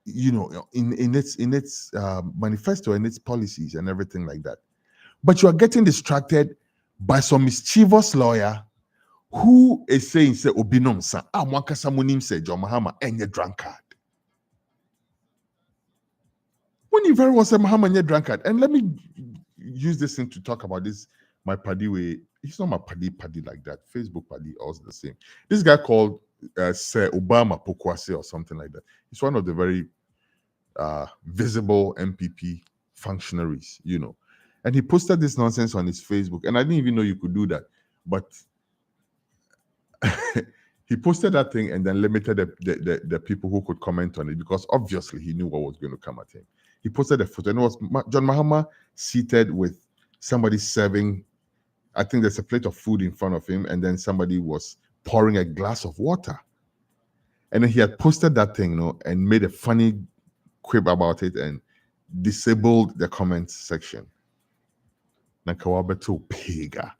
in its manifesto and its policies and everything like that. But you are getting distracted by some mischievous lawyer who is saying, say, Obinom sa, mwakasa munim say, John Mahama, enye drunkard. When you very well say Mahama enye drunkard, and let me use this thing to talk about this, my paddy way. He's not my paddy like that. Facebook paddy, also the same. This guy called Sir Obama Pokwase or something like that. He's one of the very visible MPP functionaries, And he posted this nonsense on his Facebook, and I didn't even know you could do that. But he posted that thing and then limited the people who could comment on it because obviously he knew what was going to come at him. He posted a photo, and it was John Mahama seated with somebody serving, I think there's a plate of food in front of him, and then somebody was pouring a glass of water. And then he had posted that thing, and made a funny quip about it and disabled the comments section. Nakawabeto pega.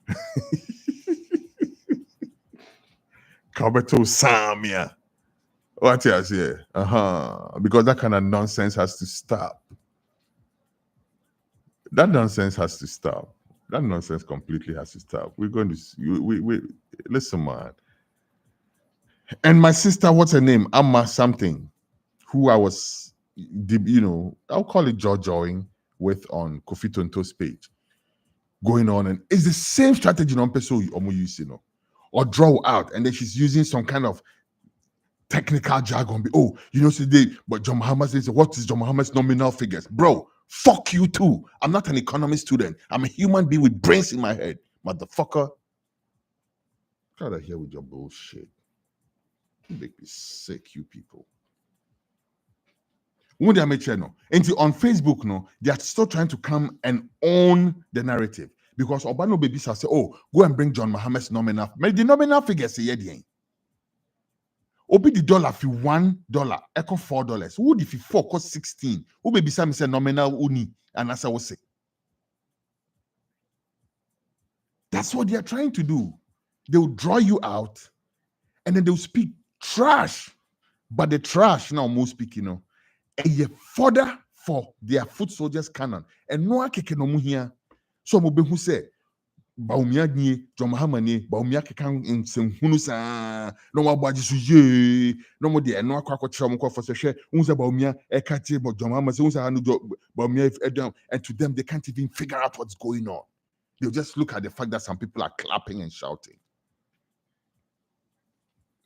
Kawabeto samia. What you say? Because that kind of nonsense has to stop. That nonsense has to stop. That nonsense completely has to stop. We're going to we listen, man. And my sister, what's her name? Amma something, who I was, I'll call it jaw-jawing with on Kofi Tonto's page. going on, and it's the same strategy on person you know, or draw out, and then she's using some kind of technical jargon. Oh, you know, today, but John Muhammad says, what is John Muhammad's nominal figures? Bro, fuck you too. I'm not an economy student. I'm a human being with brains in my head. Motherfucker. Get out of here with your bullshit. You make me sick, you people. When they make no, and on Facebook, no, they are still trying to come and own the narrative. Because Obano babies have said, oh, go and bring John Muhammad's nominal. But the nominal figures say, yeah, Obi the dollar fi $1, echo $4. Who if 4 cost 16? Who baby say nominal uni and as I was say. That's what they are trying to do. They will draw you out and then they will speak trash. But the trash now most speak, you know, a fodder for their foot soldiers cannon. And no keke no here. So mo be who say Baumia ni John Mahamani, Baumia kekan in some hunusa, no more body suje, no more dear, no quack chum for share, unza Baumia, a catty, but John Mahamasi, Baumia, and to them they can't even figure out what's going on. They'll just look at the fact that some people are clapping and shouting.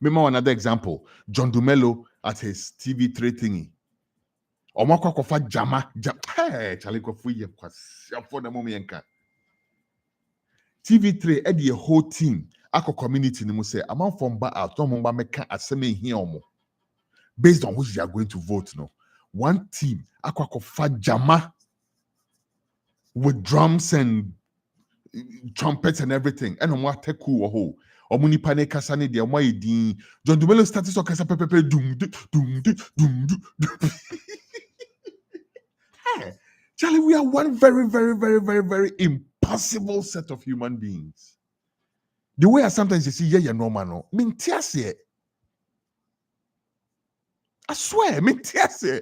Remember another example, John Dumelo at his TV3 thingy. Omako kofa jama, hey, Charlie Kofuye, for the moment. TV3 had the whole team, ako community, ni say, amount from ba out, no mumba meka aseme here omo. Based on which they are going to vote, no. One team, ako kofa jama, with drums and trumpets and everything. And on what take cool ho. Omuni pane kasane de omo idin. John Dumelo started so kasa pepe doom. Hey, Charlie, we are one very, very, very, very, very impossible set of human beings. The way I sometimes you see, yeah, you're normal, no. Mintiase. I swear, mintiase.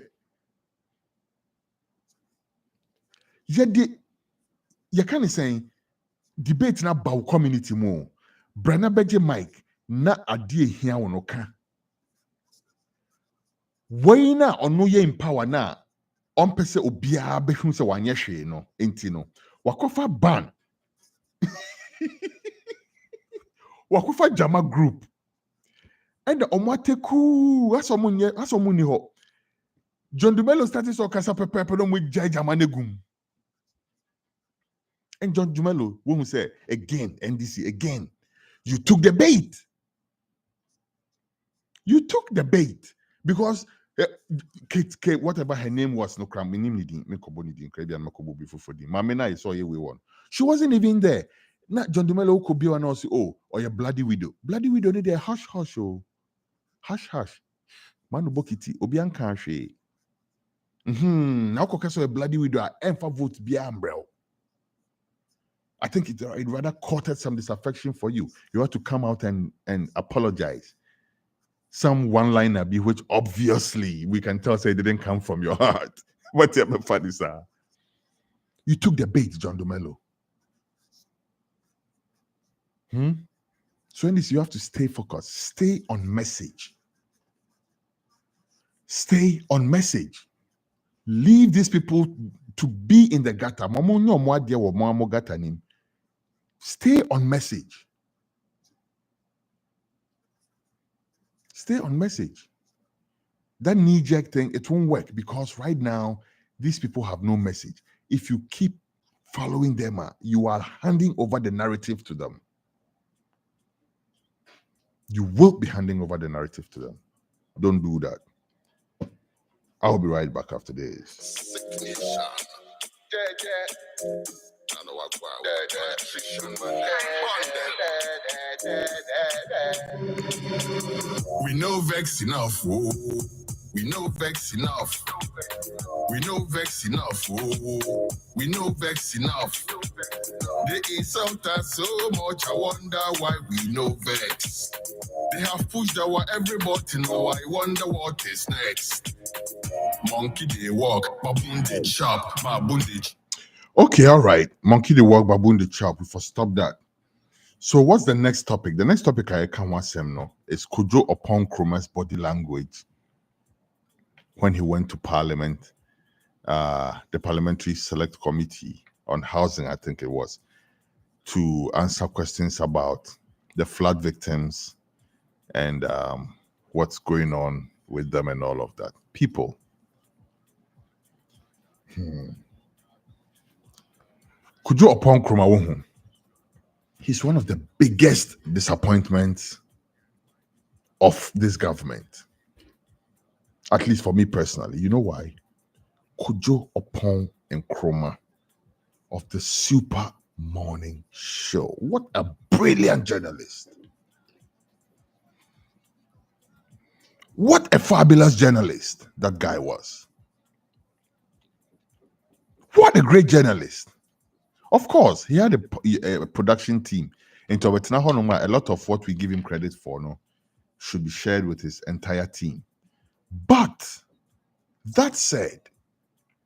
Yeah, you can't say debate na ba community mo. Brana beje Mike na adie hia wonoka. Waina ono ye empower na on pese obia behun se wanye hwe no enti no wakofa ban wakofa jama group and omoteku asomunye ho John Dumelo started so kasa pepe no mu jama negum. And John Dumelo who say again NDC again you took the bait. You took the bait because Kate, whatever her name was, no crime, Mamena is all we won. She wasn't even there. Not John Dumelo could be on us, oh, or your bloody widow. Bloody widow need a hush, oh. Hush. Manu Bokiti, Obianka she. Now Kokaso a bloody widow, and for vote be umbrella. I think it rather courted some disaffection for you. You have to come out and apologize. Some one-liner be which obviously we can tell say it didn't come from your heart. Whatever funny, sir. You took the bait, John Dumelo. So in this, you have to stay focused. Stay on message. Stay on message. Leave these people to be in the gutter. Stay on message. Stay on message. That knee-jerk thing, it won't work because right now, these people have no message. If you keep following them, you are handing over the narrative to them. You will be handing over the narrative to them. Don't do that. I'll be right back after this. We know vex enough, oh. We know vex enough. We know vex enough, oh. We know vex enough. They insult us so much, I wonder why we know vex. They have pushed our every button, oh, I wonder what is next. Monkey they walk, baboon they chop, baboon they. Okay, all right. Monkey they walk, baboon they chop. We first stop that. So what's the next topic? The next topic I can want to know is Kujo upon Nkrumah's body language when he went to Parliament, the Parliamentary Select Committee on Housing, I think it was. to answer questions about the flood victims and what's going on with them and all of that. People, Kujo Upon Krumah, he's one of the biggest disappointments of this government. At least for me personally. You know why? Kujo Upon Nkrumah of the Super Morning Show. What a brilliant journalist. What a fabulous journalist that guy was. What a great journalist. Of course, he had a production team. A lot of what we give him credit for should be shared with his entire team. But that said,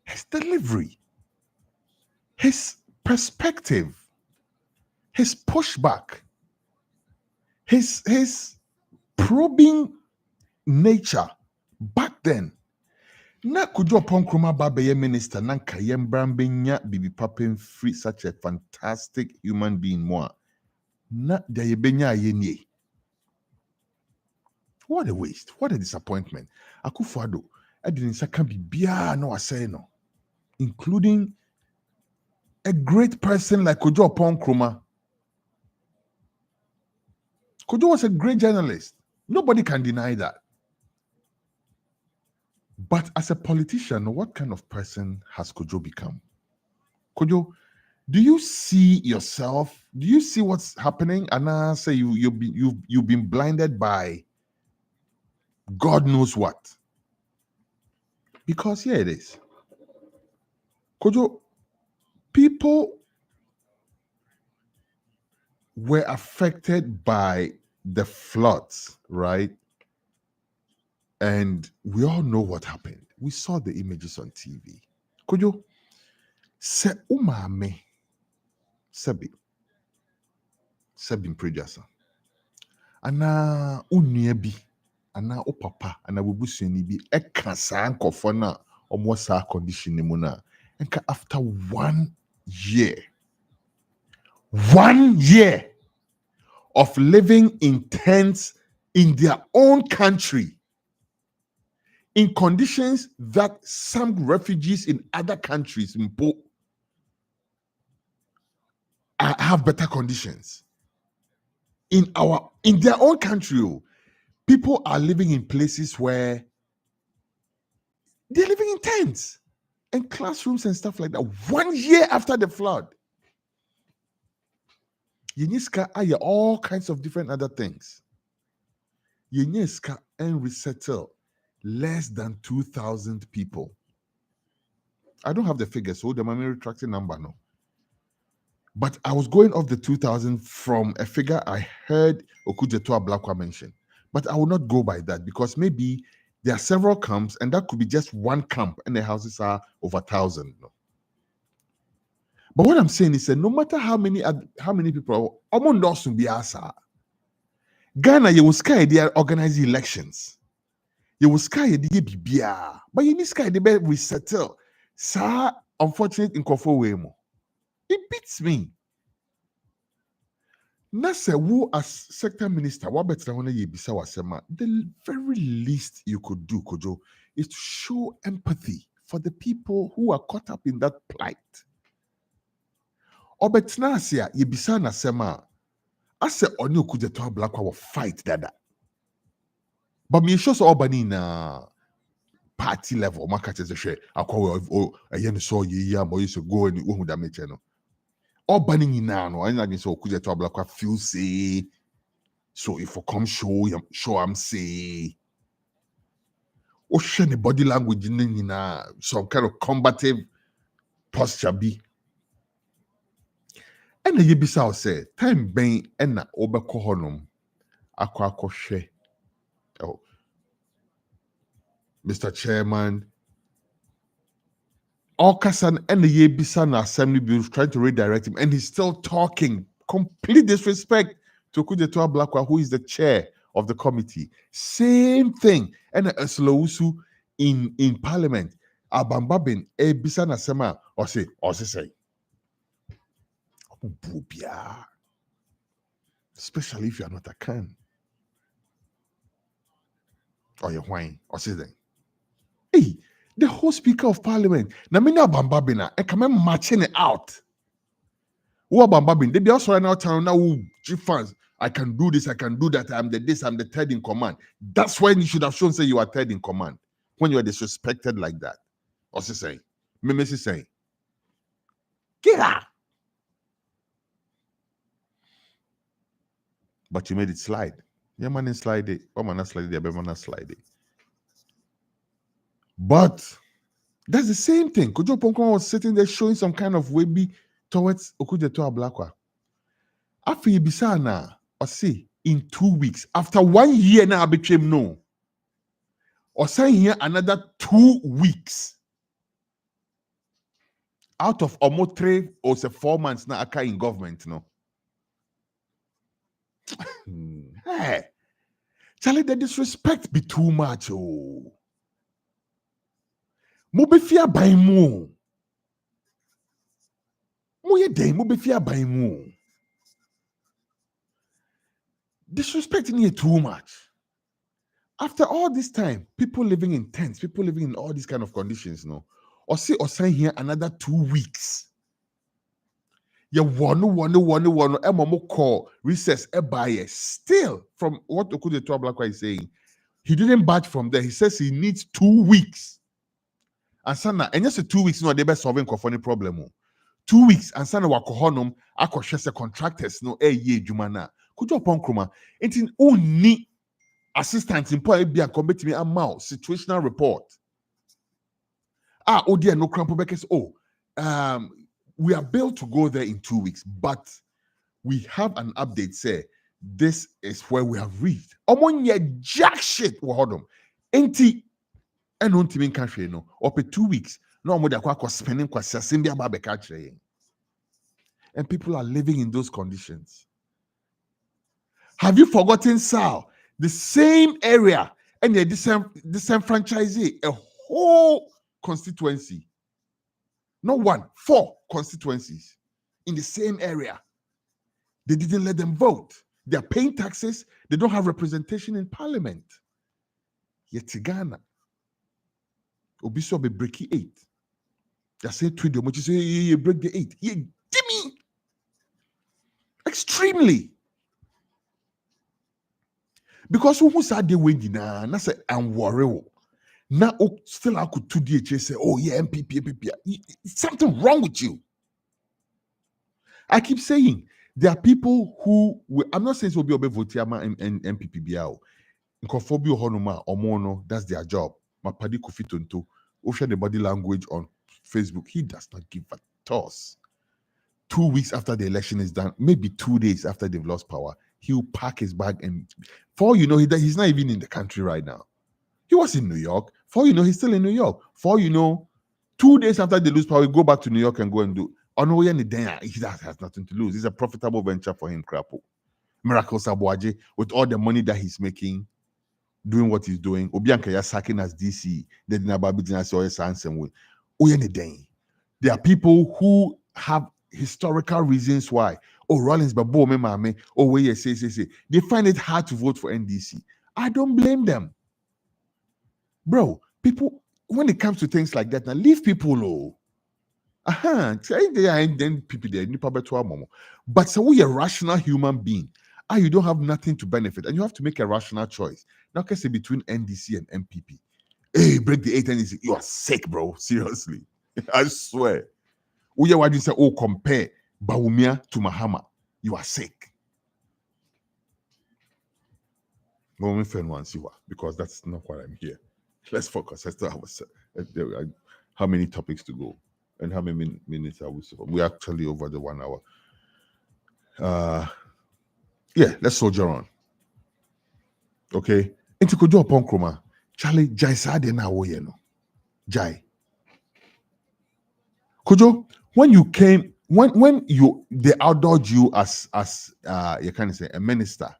his delivery, his perspective, his pushback, his probing nature back then. Na Kujo Upon Nkrumah Babeye minister na Kayembrambenya Bibi Papin free such a fantastic human being more. Na Dayebenya Yenye. What a waste. What a disappointment. Akufo-Addo, I didn't say can be bia no say no. Including a great person like Kujo Upon Nkrumah. Kujo was a great journalist. Nobody can deny that. But as a politician, what kind of person has Kujo become? Kujo, do you see yourself? Do you see what's happening? And I say you've been blinded by God knows what. Because here it is. Kujo, people were affected by the floods, right? And we all know what happened. We saw the images on TV. Kujo, se umame sebi mprejasa. Ana uniebi, ana opapa, ana bubusuani bi eka sa nkofo na omo sa condition ni mu na. Enka after 1 year of living in tents in their own country, in conditions that some refugees in other countries have better conditions. In their own country, people are living in places where they're living in tents and classrooms and stuff like that. 1 year after the flood. Yeniska aya all kinds of different other things. Yeniska and resettle less than 2,000 people. I don't have the figures, so the money retracting number no. But I was going off the 2,000 from a figure I heard Okudzeto Ablakwa mention. But I will not go by that because maybe there are several camps and that could be just one camp and the houses are over 1,000. No. But what I'm saying is that no matter how many people are, Ghana, you will sky they are organizing elections. You will sky the BBA, but you need sky the best resettle. Sir, unfortunate in Kofo. It beats me. Nasa who as sector minister, what better when you bisa wasema? The very least you could do, Kojo, is to show empathy for the people who are caught up in that plight. Obetnasia, you bisa na sema. I said, on you could to black will fight that. But me shows all na party level. My catches a share. I call a young so ye boy used to go and who that make channel. All banning in now, and I can so could to black feel say. So if I come show I'm say. Ocean body language in some kind of combative posture be. And the Yibisa say, time bang and na obeko honum. Akwa she. Oh, Mr. Chairman, Okasan and the Yibisa Assembly Bill trying to redirect him, and he's still talking. Complete disrespect to Kudetua Blakwa, who is the chair of the committee. Same thing. And Slowusu in Parliament. Abambabin, Bisa Nasema, or say. Especially if you are not a can. Or you're whine or say then. Hey, the whole speaker of parliament, Namina Bambabina, and come and matching it out. Who are Bambabin? They also right now telling now chief fans, I can do this, I can do that, I'm the third in command. That's when you should have shown say you are third in command. When you are disrespected like that. What's he saying? Meme is saying. Get out. But you made it slide. Yeah, man, slide it. Oh, man, slide it. Man, slide it. But that's the same thing. Kojo Ponkoma was sitting there showing some kind of wavy towards Okujeto Ablakwa. After you bisana, or see, in 2 weeks, after 1 year now, I became no. Or saying here another 2 weeks. Out of almost 3 or 4 months now, I in government, no. Hey, Charlie, the disrespect be too much. Oh, mo be fear by mo. Mo ye day, mo be fear by mo. Disrespecting you too much. After all this time, people living in tents, people living in all these kind of conditions, no. Or see, or sign here another 2 weeks. You one, Emomo call recess a buyer. Still, from what Okujeto Ablakwa is saying, he didn't budge from there. He says he needs 2 weeks. And sana, and just 2 weeks, no, they be solving any problem. 2 weeks, and sana wakohonum, akoshese contractors, no, ye jumana. Kujo ponkruma, entin uni assistant in point be a combat me a mouse situational report. Oh dear, no crampo bekes. We are built to go there in 2 weeks, but we have an update. Say this is where we have reached. Among your jack shit, wahodom. Enti and on team in country, no, or 2 weeks. No more than spending Simbia Babeka. And people are living in those conditions. Have you forgotten, Sal? The same area and the disenfranchisee, a whole constituency. Not 1, 4 constituencies in the same area. They didn't let them vote. They are paying taxes. They don't have representation in parliament. Yet Ghana, Obiso be breaking 8. They say tweet them, which say you break the 8. Yeah, Jimmy. Extremely. Because who said they win na na say I'm worried. Now still I could 2 DHA say, oh yeah, MPP. Something wrong with you. I keep saying there are people who I'm not saying it will be a votiama and MPP biao. Nkofobio honoma omono, that's their job. Mapadi Kufitonto, share the body language on Facebook. He does not give a toss. 2 weeks after the election is done, maybe 2 days after they've lost power, he'll pack his bag and for you know, he's not even in the country right now. He was in New York. For you know, he's still in New York. For you know, 2 days after they lose power, he go back to New York and go and do. He has nothing to lose. It's a profitable venture for him, Crapo. Miracle Sabuaje, with all the money that he's making, doing what he's doing. Obianka ya sacking as DC. They didn't have business or with. There are people who have historical reasons why. Oh, Rollins, Babo, Mame, oh, where you say. They find it hard to vote for NDC. I don't blame them. Bro, people, when it comes to things like that, now leave people low. Then people there, but so we a rational human being. You don't have nothing to benefit, and you have to make a rational choice. Now, can say between NDC and MPP. Hey, break the 8 NDC. You are sick, bro. Seriously. I swear. Why do you say, compare Bawumia to Mahama? You are sick. Because that's not why I'm here. Let's focus. How many topics to go? And how many minutes are we? We're actually over the 1 hour. Yeah, let's soldier on. Okay. Into Kojo Ponkroma. Charlie, Jai Sade na woye no. Jai. Kojo, when you came, when they outdoored you as you can say a minister,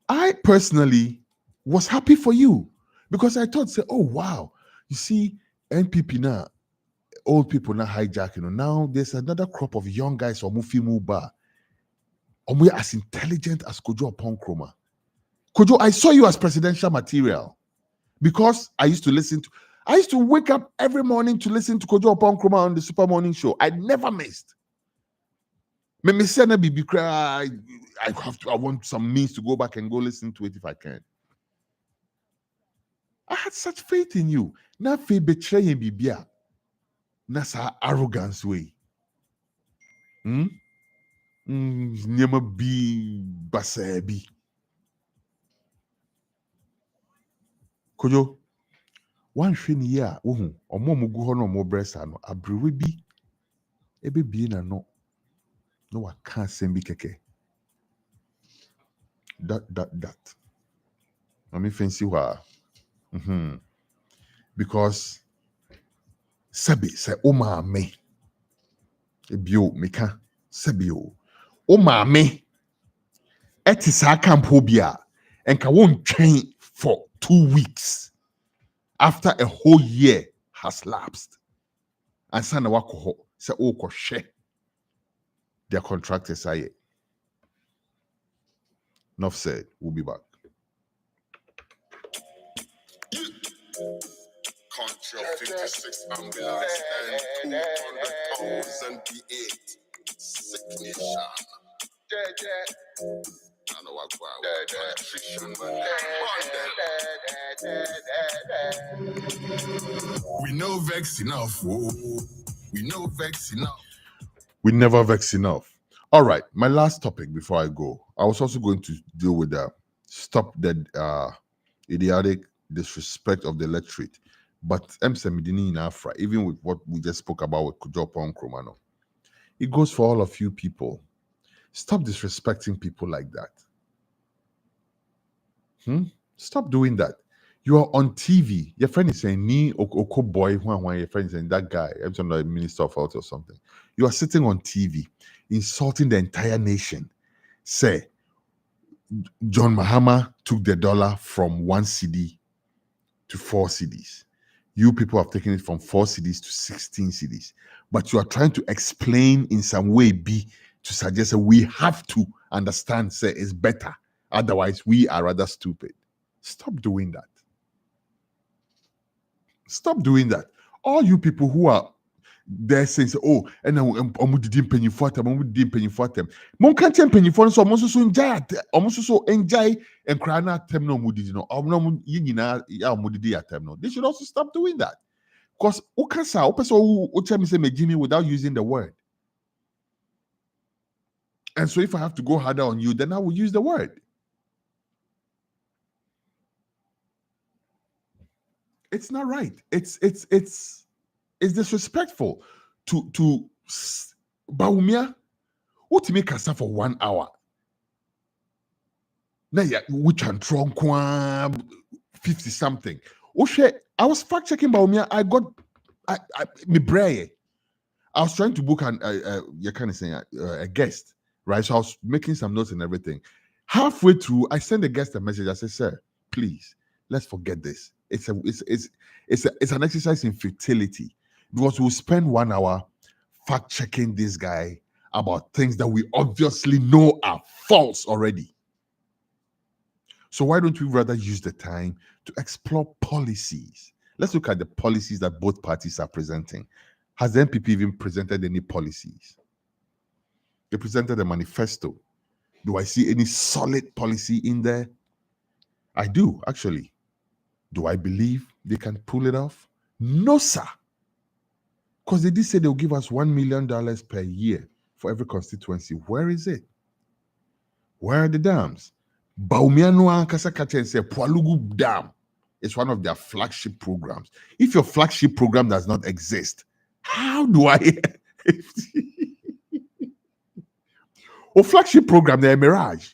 I personally was happy for you because I thought, say, oh wow, you see, NPP now, old people now hijacking. Now there's another crop of young guys or Mufi Muba. Or we as intelligent as Kojo Ponkroma. Kojo, I saw you as presidential material because I used to wake up every morning to listen to Kojo Ponkroma on the Super Morning Show. I never missed. I want some means to go back and go listen to it if I can. I had such faith in you. Now faith betray him bibia. Nasa arrogance way. Never be basebi. Kojo, one thing here, omo mugu hono mo bresa no abrewe bi ebe bi na no wa kan sembi keke. That. I mean fancy wa. Because Sabi say Oma me. Ebio meka Sabi Oma me. Etisa campobia and ka won't train for 2 weeks after a whole year has lapsed. And sana wako say oko she their contractors say. Enough said, we'll be back. Country of 56 ambulance and 200,000 B8. Sick nation. I know what we know vex enough. We know vex enough. We never vex enough. All right, my last topic before I go. I was also going to deal with stop the idiotic disrespect of the electorate. But Midini in Afriffa, even with what we just spoke about with Kujopo Nkrumah, it goes for all of you people. Stop disrespecting people like that. Stop doing that. You are on TV. Your friend is saying, "Ni oko boy, your friend is saying that guy, I'm the Minister of Health or something." You are sitting on TV, insulting the entire nation. Say, John Mahama took the dollar from 1 cedi to 4 cedis. You people have taken it from 4 cedis to 16 cedis. But you are trying to explain in some way to suggest that we have to understand, say, it's better. Otherwise, we are rather stupid. Stop doing that. Stop doing that. All you people who are there saying, oh, and I'm didn't pay you for them, I'm didn't pay you for them. Mon can't pay you for so almost so enjoy and cry not them no mudi no. They should also stop doing that. Because Jimmy without using the word. And so if I have to go harder on you, then I will use the word. It's not right. It's disrespectful to Baumia. What make us for 1 hour? Now which and 50 something. I was fact checking Baumia. I was trying to book a guest, right? So I was making some notes and everything. Halfway through, I sent the guest a message. I said, "Sir, please, let's forget this. It's an exercise in futility because we'll spend 1 hour fact checking this guy about things that we obviously know are false already. So why don't we rather use the time to explore policies? Let's look at the policies that both parties are presenting. Has the NPP even presented any policies? They presented a manifesto. Do I see any solid policy in there? I do, actually. Do I believe they can pull it off? No, sir. Because they did say they'll give us $1 million per year for every constituency. Where is it? Where are the dams? Baumiano Ankasa Kacha and say Pualugu Dam is one of their flagship programs. If your flagship program does not exist, how do I? Or flagship program, they're a mirage.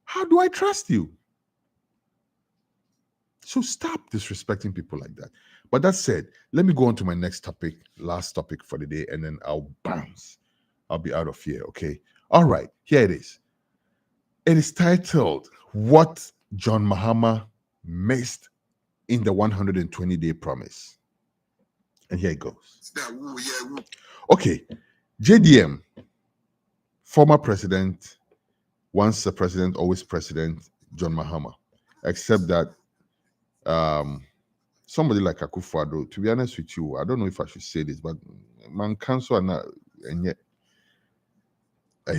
How do I trust you? So stop disrespecting people like that. But that said, let me go on to my next topic, last topic for the day, and then I'll bounce. I'll be out of here, okay? All right, here it is. It is titled, What John Mahama Missed in the 120-Day Promise. And here it goes. Okay, JDM, former president, once a president, always president, John Mahama. Except that somebody like Akufo-Addo, to be honest with you, I don't know if I should say this, but man cancel and yet let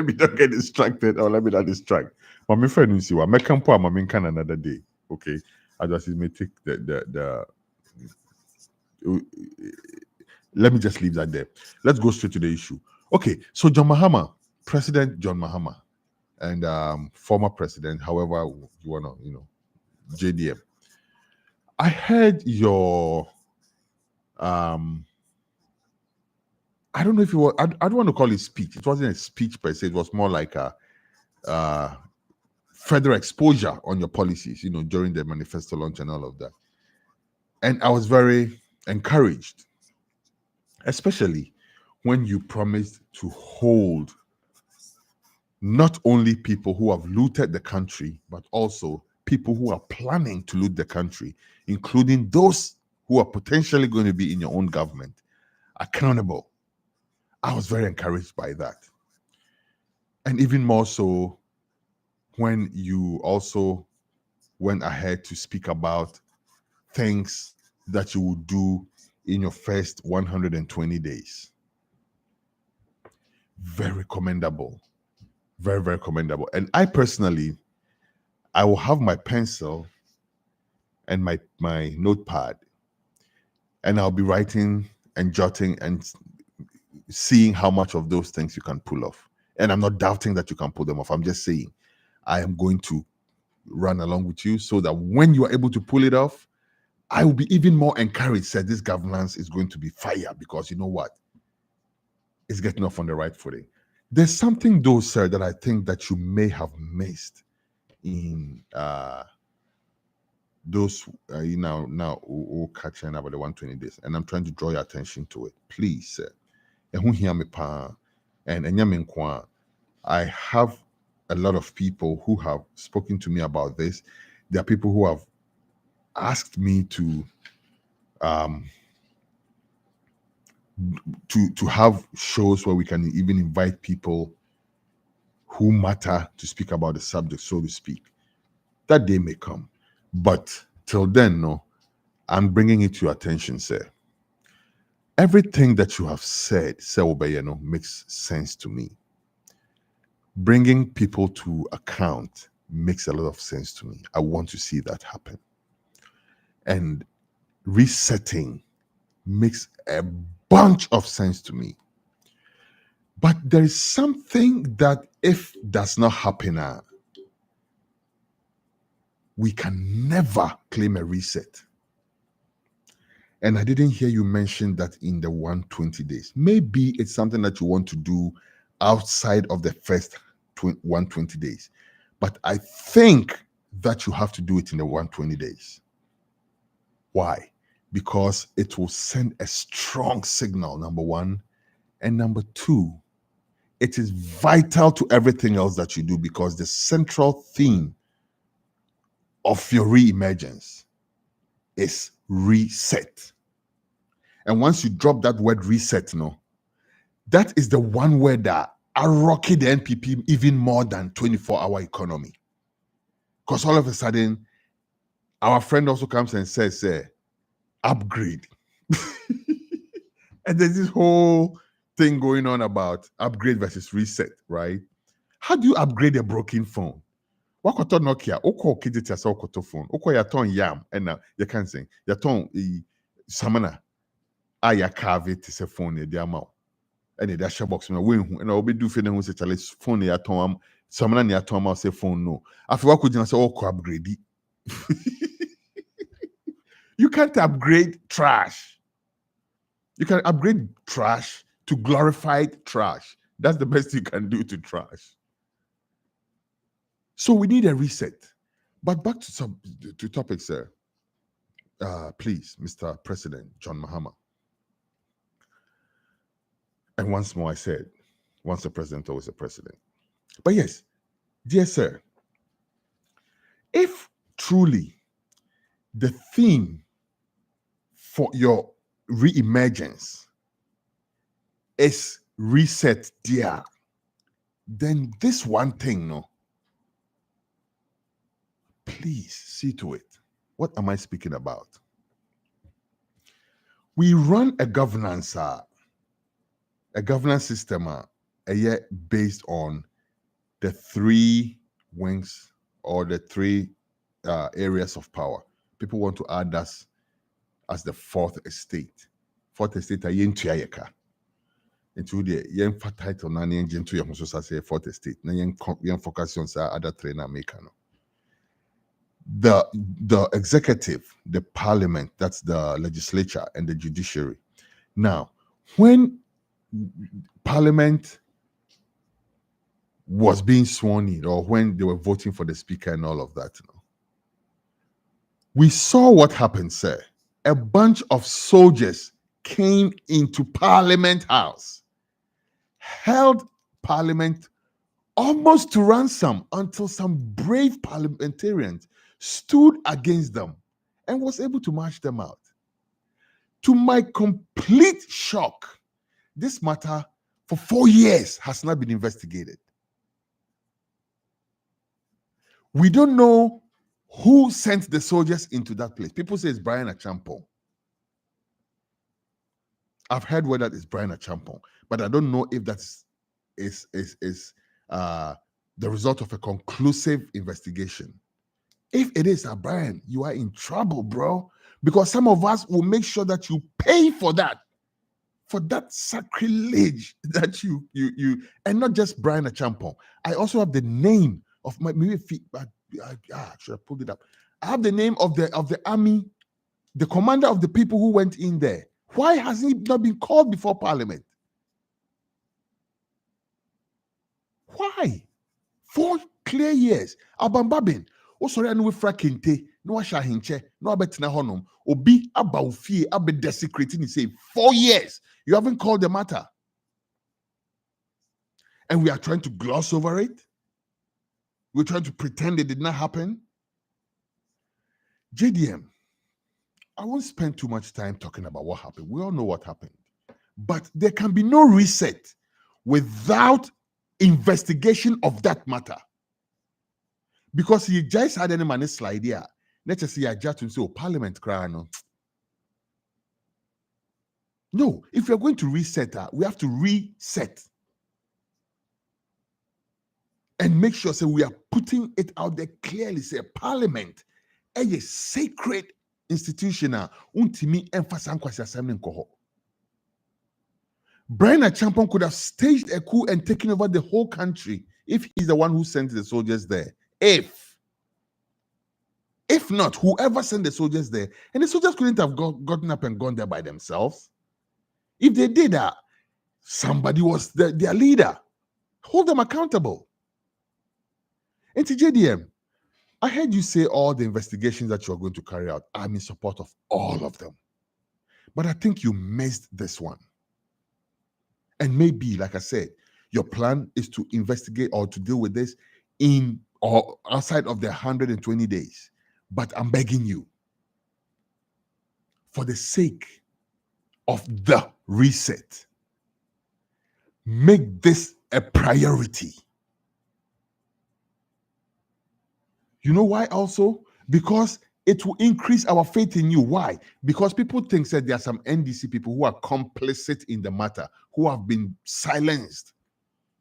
me not get distracted or let me not distract. My friend see what I can another day. Okay. I just may take the let me just leave that there. Let's go straight to the issue. Okay, so John Mahama, President John Mahama, and former president, however you wanna, JDM. I heard your I don't know if it was I don't want to call it speech. It wasn't a speech per se, it was more like a further exposure on your policies, during the manifesto launch and all of that. And I was very encouraged, especially when you promised to hold not only people who have looted the country, but also people who are planning to loot the country, including those who are potentially going to be in your own government, accountable. I was very encouraged by that. And even more so when you also went ahead to speak about things that you would do in your first 120 days. Very commendable. Very, very commendable. And I personally, I will have my pencil and my notepad, and I'll be writing and jotting and seeing how much of those things you can pull off. And I'm not doubting that you can pull them off. I'm just saying I am going to run along with you so that when you are able to pull it off, I will be even more encouraged that this governance is going to be fire, because you know what? It's getting off on the right footing. There's something though, sir, that I think that you may have missed in those now catching about the 120 days, and I'm trying to draw your attention to it, please, sir. And I have a lot of people who have spoken to me about this. There are people who have asked me to have shows where we can even invite people who matter to speak about the subject, so to speak. That day may come, but till then, no, I'm bringing it to your attention, sir. Everything that you have said, Sir Obayeno, makes sense to me. Bringing people to account makes a lot of sense to me. I want to see that happen. And resetting makes a bunch of sense to me. But there is something that if does not happen, we can never claim a reset. And I didn't hear you mention that in the 120 days. Maybe it's something that you want to do outside of the first 120 days. But I think that you have to do it in the 120 days. Why? Because it will send a strong signal, number one. And number two, it is vital to everything else that you do, because the central theme of your re-emergence is reset. And once you drop that word reset, that is the one word that rocky the NPP even more than 24-hour economy. Because all of a sudden, our friend also comes and says, upgrade. And there's this whole thing going on about upgrade versus reset, right? How do you upgrade a broken phone? Wakoto Nokia, oko kidita sa okoto phone, oko yaton yam, and now you can sing yaton samana. Ya carve it is a phone ya diamond. And the dash box me win and I'll be do feeling who say chale phone ya tom samana ya tom say phone no. After what could you say upgrade it? You can't upgrade trash. You can upgrade trash to glorified trash. That's the best you can do to trash. So we need a reset. But back to topic, sir. Please, Mr. President John Mahama. And once more, I said, once a president, always a president. But yes, dear sir, if truly the theme for your re-emergence is reset there, then this one thing, no, please see to it. What am I speaking about? We run a governance system based on the three wings or the three areas of power. People want to add us as the fourth estate. Fourth estate, into the young title na engine to your say fourth estate. Na young focus on other trainer maker. The executive, the parliament, that's the legislature, and the judiciary. Now, when parliament was being sworn in, or when they were voting for the speaker and all of that, we saw what happened, sir. A bunch of soldiers came into Parliament House, held Parliament almost to ransom until some brave parliamentarians stood against them and was able to march them out. To my complete shock, this matter for 4 years has not been investigated. We don't know who sent the soldiers into that place. People say it's Brian Achampong. I've heard whether it's Brian Achampong, but I don't know if that is the result of a conclusive investigation. If it is Brian, you are in trouble, bro, because some of us will make sure that you pay for that sacrilege that you and not just Brian Achampong. I also have the name of my I should have pulled it up. I have the name of the army, the commander of the people who went in there. Why has he not been called before Parliament? Why? 4 clear years. Abambabin. Oh, sorry, I know we frakente. No, shahinche. No, abetina honum. Obi abaufi abe desecrating. He say 4 years. You haven't called the matter, and we are trying to gloss over it. We're trying to pretend it did not happen. JDM, I won't spend too much time talking about what happened. We all know what happened. But there can be no reset without investigation of that matter. Because he just had any money slide here. Let's just see, I just say, oh, Parliament cry. No, if you're going to reset her, we have to reset. And make sure we are putting it out there clearly. Say Parliament, a sacred institution. Untimi emphasis kwasi assembly nkoho. Brian Achampong could have staged a coup and taken over the whole country if he's the one who sent the soldiers there. If not, whoever sent the soldiers there, and the soldiers couldn't have gotten up and gone there by themselves. If they did that, somebody was their leader. Hold them accountable. And to JDM, I heard you say all the investigations that you're going to carry out. I'm in support of all of them. But I think you missed this one. And maybe, like I said, your plan is to investigate or to deal with this in or outside of the 120 days. But I'm begging you, for the sake of the reset, make this a priority. You know why also? Because it will increase our faith in you. Why? Because people think that there are some NDC people who are complicit in the matter, who have been silenced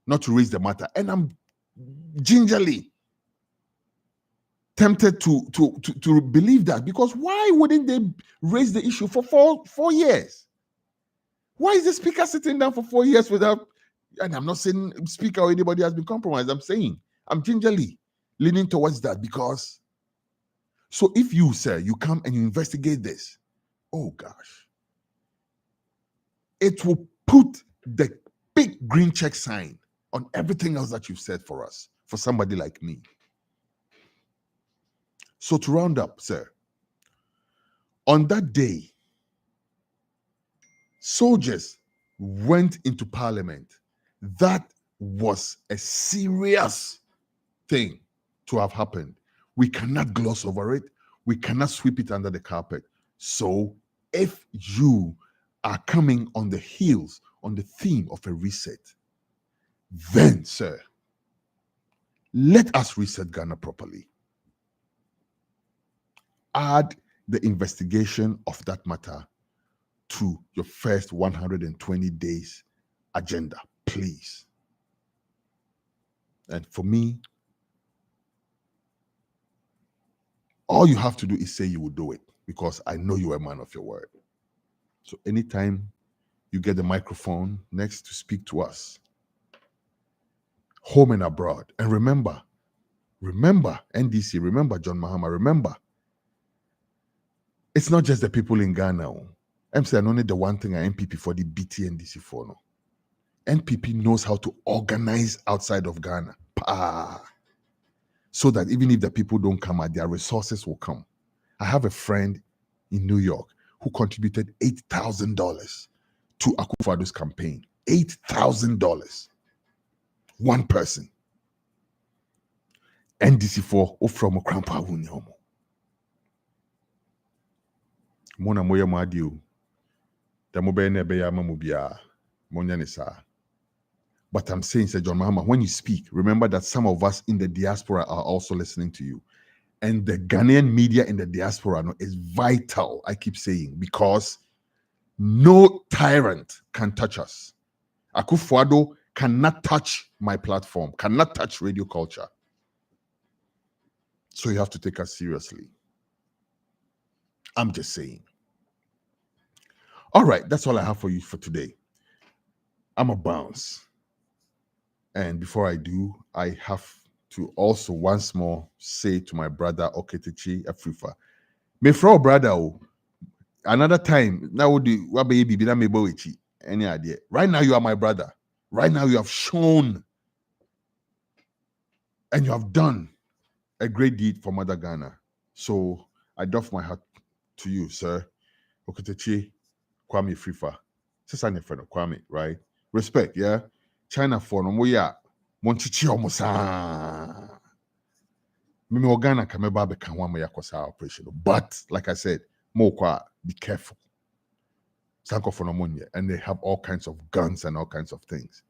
not to raise the matter. And I'm gingerly tempted to believe that, because why wouldn't they raise the issue for four years? Why is the speaker sitting down for 4 years without, and I'm not saying speaker or anybody has been compromised, I'm saying I'm gingerly leaning towards that, because so if you, sir, you come and you investigate this, oh gosh, it will put the big green check sign on everything else that you've said for us, for somebody like me. So to round up, sir, on that day, soldiers went into Parliament. That was a serious thing to have happened. We cannot gloss over it. We cannot sweep it under the carpet. So if you are coming on the heels, on the theme of a reset, then, sir, let us reset Ghana properly. Add the investigation of that matter to your first 120 days agenda, please. And for me, all you have to do is say you will do it, because I know you are a man of your word. So anytime you get the microphone next to speak to us, home and abroad, and remember NDC, remember John Mahama, remember, it's not just the people in Ghana. I'm saying only the one thing I MPP for the BT NDC for no. NPP knows how to organize outside of Ghana. So that even if the people don't come out, their resources will come. I have a friend in New York who contributed $8,000 to Akufo-Addo's campaign. $8,000. One person. NDC4 or from Okrampa Wunyomo. Mona moya madio. Damobe nebe ya mamubia. Monya nisa. But I'm saying, Sir John Mahama, when you speak, remember that some of us in the diaspora are also listening to you. And the Ghanaian media in the diaspora is vital, I keep saying, because no tyrant can touch us. Akufo-Addo cannot touch my platform, cannot touch radio culture. So you have to take us seriously. I'm just saying. All right, that's all I have for you for today. I'm a bounce. And before I do, I have to also once more say to my brother Okatakyie Afriffa, me fro brother, another time, now any idea? Right now you are my brother. Right now you have shown and you have done a great deed for Mother Ghana. So I doff my hat to you, sir. Okatakyie Kwame Afriffa. Sister and friend of Kwame, right? Respect, yeah? China for no mo ya monchichi omosa. Mimi Ghana kameba be kan wa yakosa operation. But like I said, mo kwa be careful. Sanko for no money, and they have all kinds of guns and all kinds of things.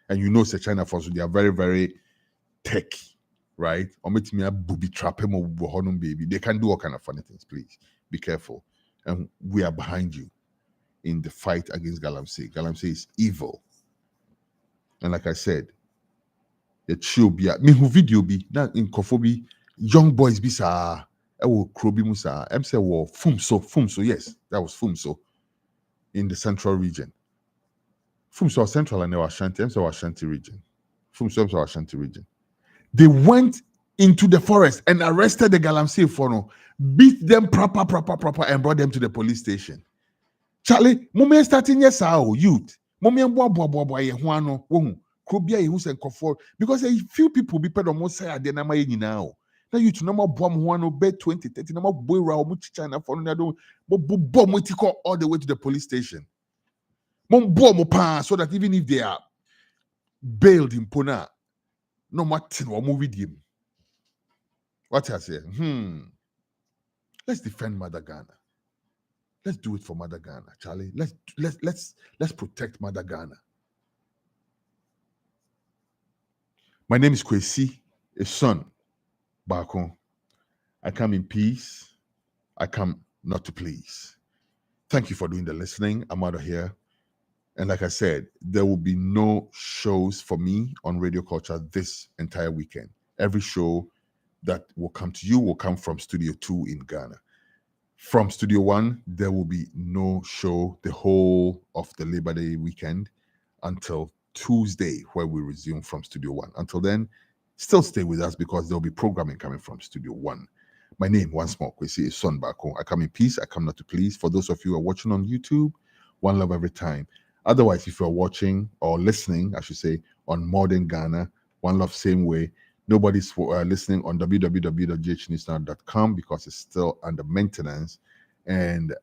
And you know, say China force, they are very, very techy, right? Or me a booby trap him or baby. They can do all kind of funny things. Please be careful. And we are behind you in the fight against Galamsey. Galamsey is evil. And like I said, it should be me who video be that in Kofobi, young boys be sa will krobi musa. I'm say well, Fumso, yes, that was Fumso in the central region. Fumso central and Ashanti, I'm say Ashanti region. Fumso Ashanti region. They went into the forest and arrested the Galamsey Fono, beat them proper, and brought them to the police station. Charlie, moment starting yes, youth. Moment boy, Juano, woman, Krobia, who's and comfort because a few people be paid almost say at the number now. Now you to number bomb one bed 20, 30 number boy much China for another bomb all the way to the police station. Mom bomb so that even if they are bailed in Pona, no matter what movie them. What I say? Let's defend Mother Ghana. Let's do it for Mother Ghana, Charlie. Let's protect Mother Ghana. My name is Kwesi, a son. Back home. I come in peace. I come not to please. Thank you for doing the listening. I'm out of here. And like I said, there will be no shows for me on Radio Culture this entire weekend. Every show that will come to you will come from Studio 2 in Ghana. From Studio 1, there will be no show the whole of the Labor Day weekend until Tuesday, where we resume from Studio 1. Until then, still stay with us because there will be programming coming from Studio 1. My name, once more, Kwesi, is Son Bako. I come in peace. I come not to please. For those of you who are watching on YouTube, one love every time. Otherwise, if you're watching or listening, I should say, on Modern Ghana, one love same way. Nobody's listening on www.gnewsnow.com because it's still under maintenance. And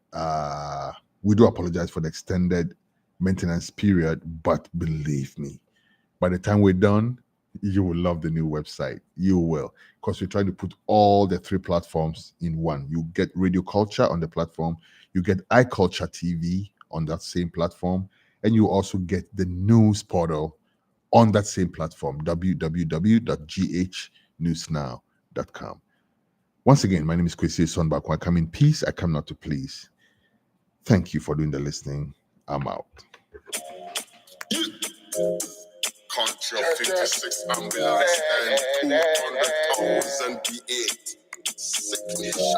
we do apologize for the extended maintenance period. But believe me, by the time we're done, You will love the new website. You will, because we're trying to put all the 3 platforms in one. You get Radio Culture on the platform, you get iCulture TV on that same platform, and you also get the news portal on that same platform, www.ghnewsnow.com. Once again, my name is Kwesi Sonbakwa. I come in peace, I come not to please. Thank you for doing the listening. I'm out. Country of 56 ambulance and 200,000 V8. Sick nation.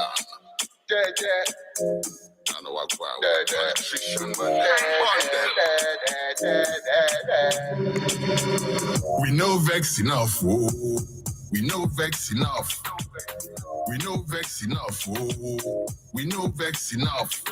I know what nutrition, man. We know vex enough, oh. We know vex enough. We know vex enough, oh. We know vex enough.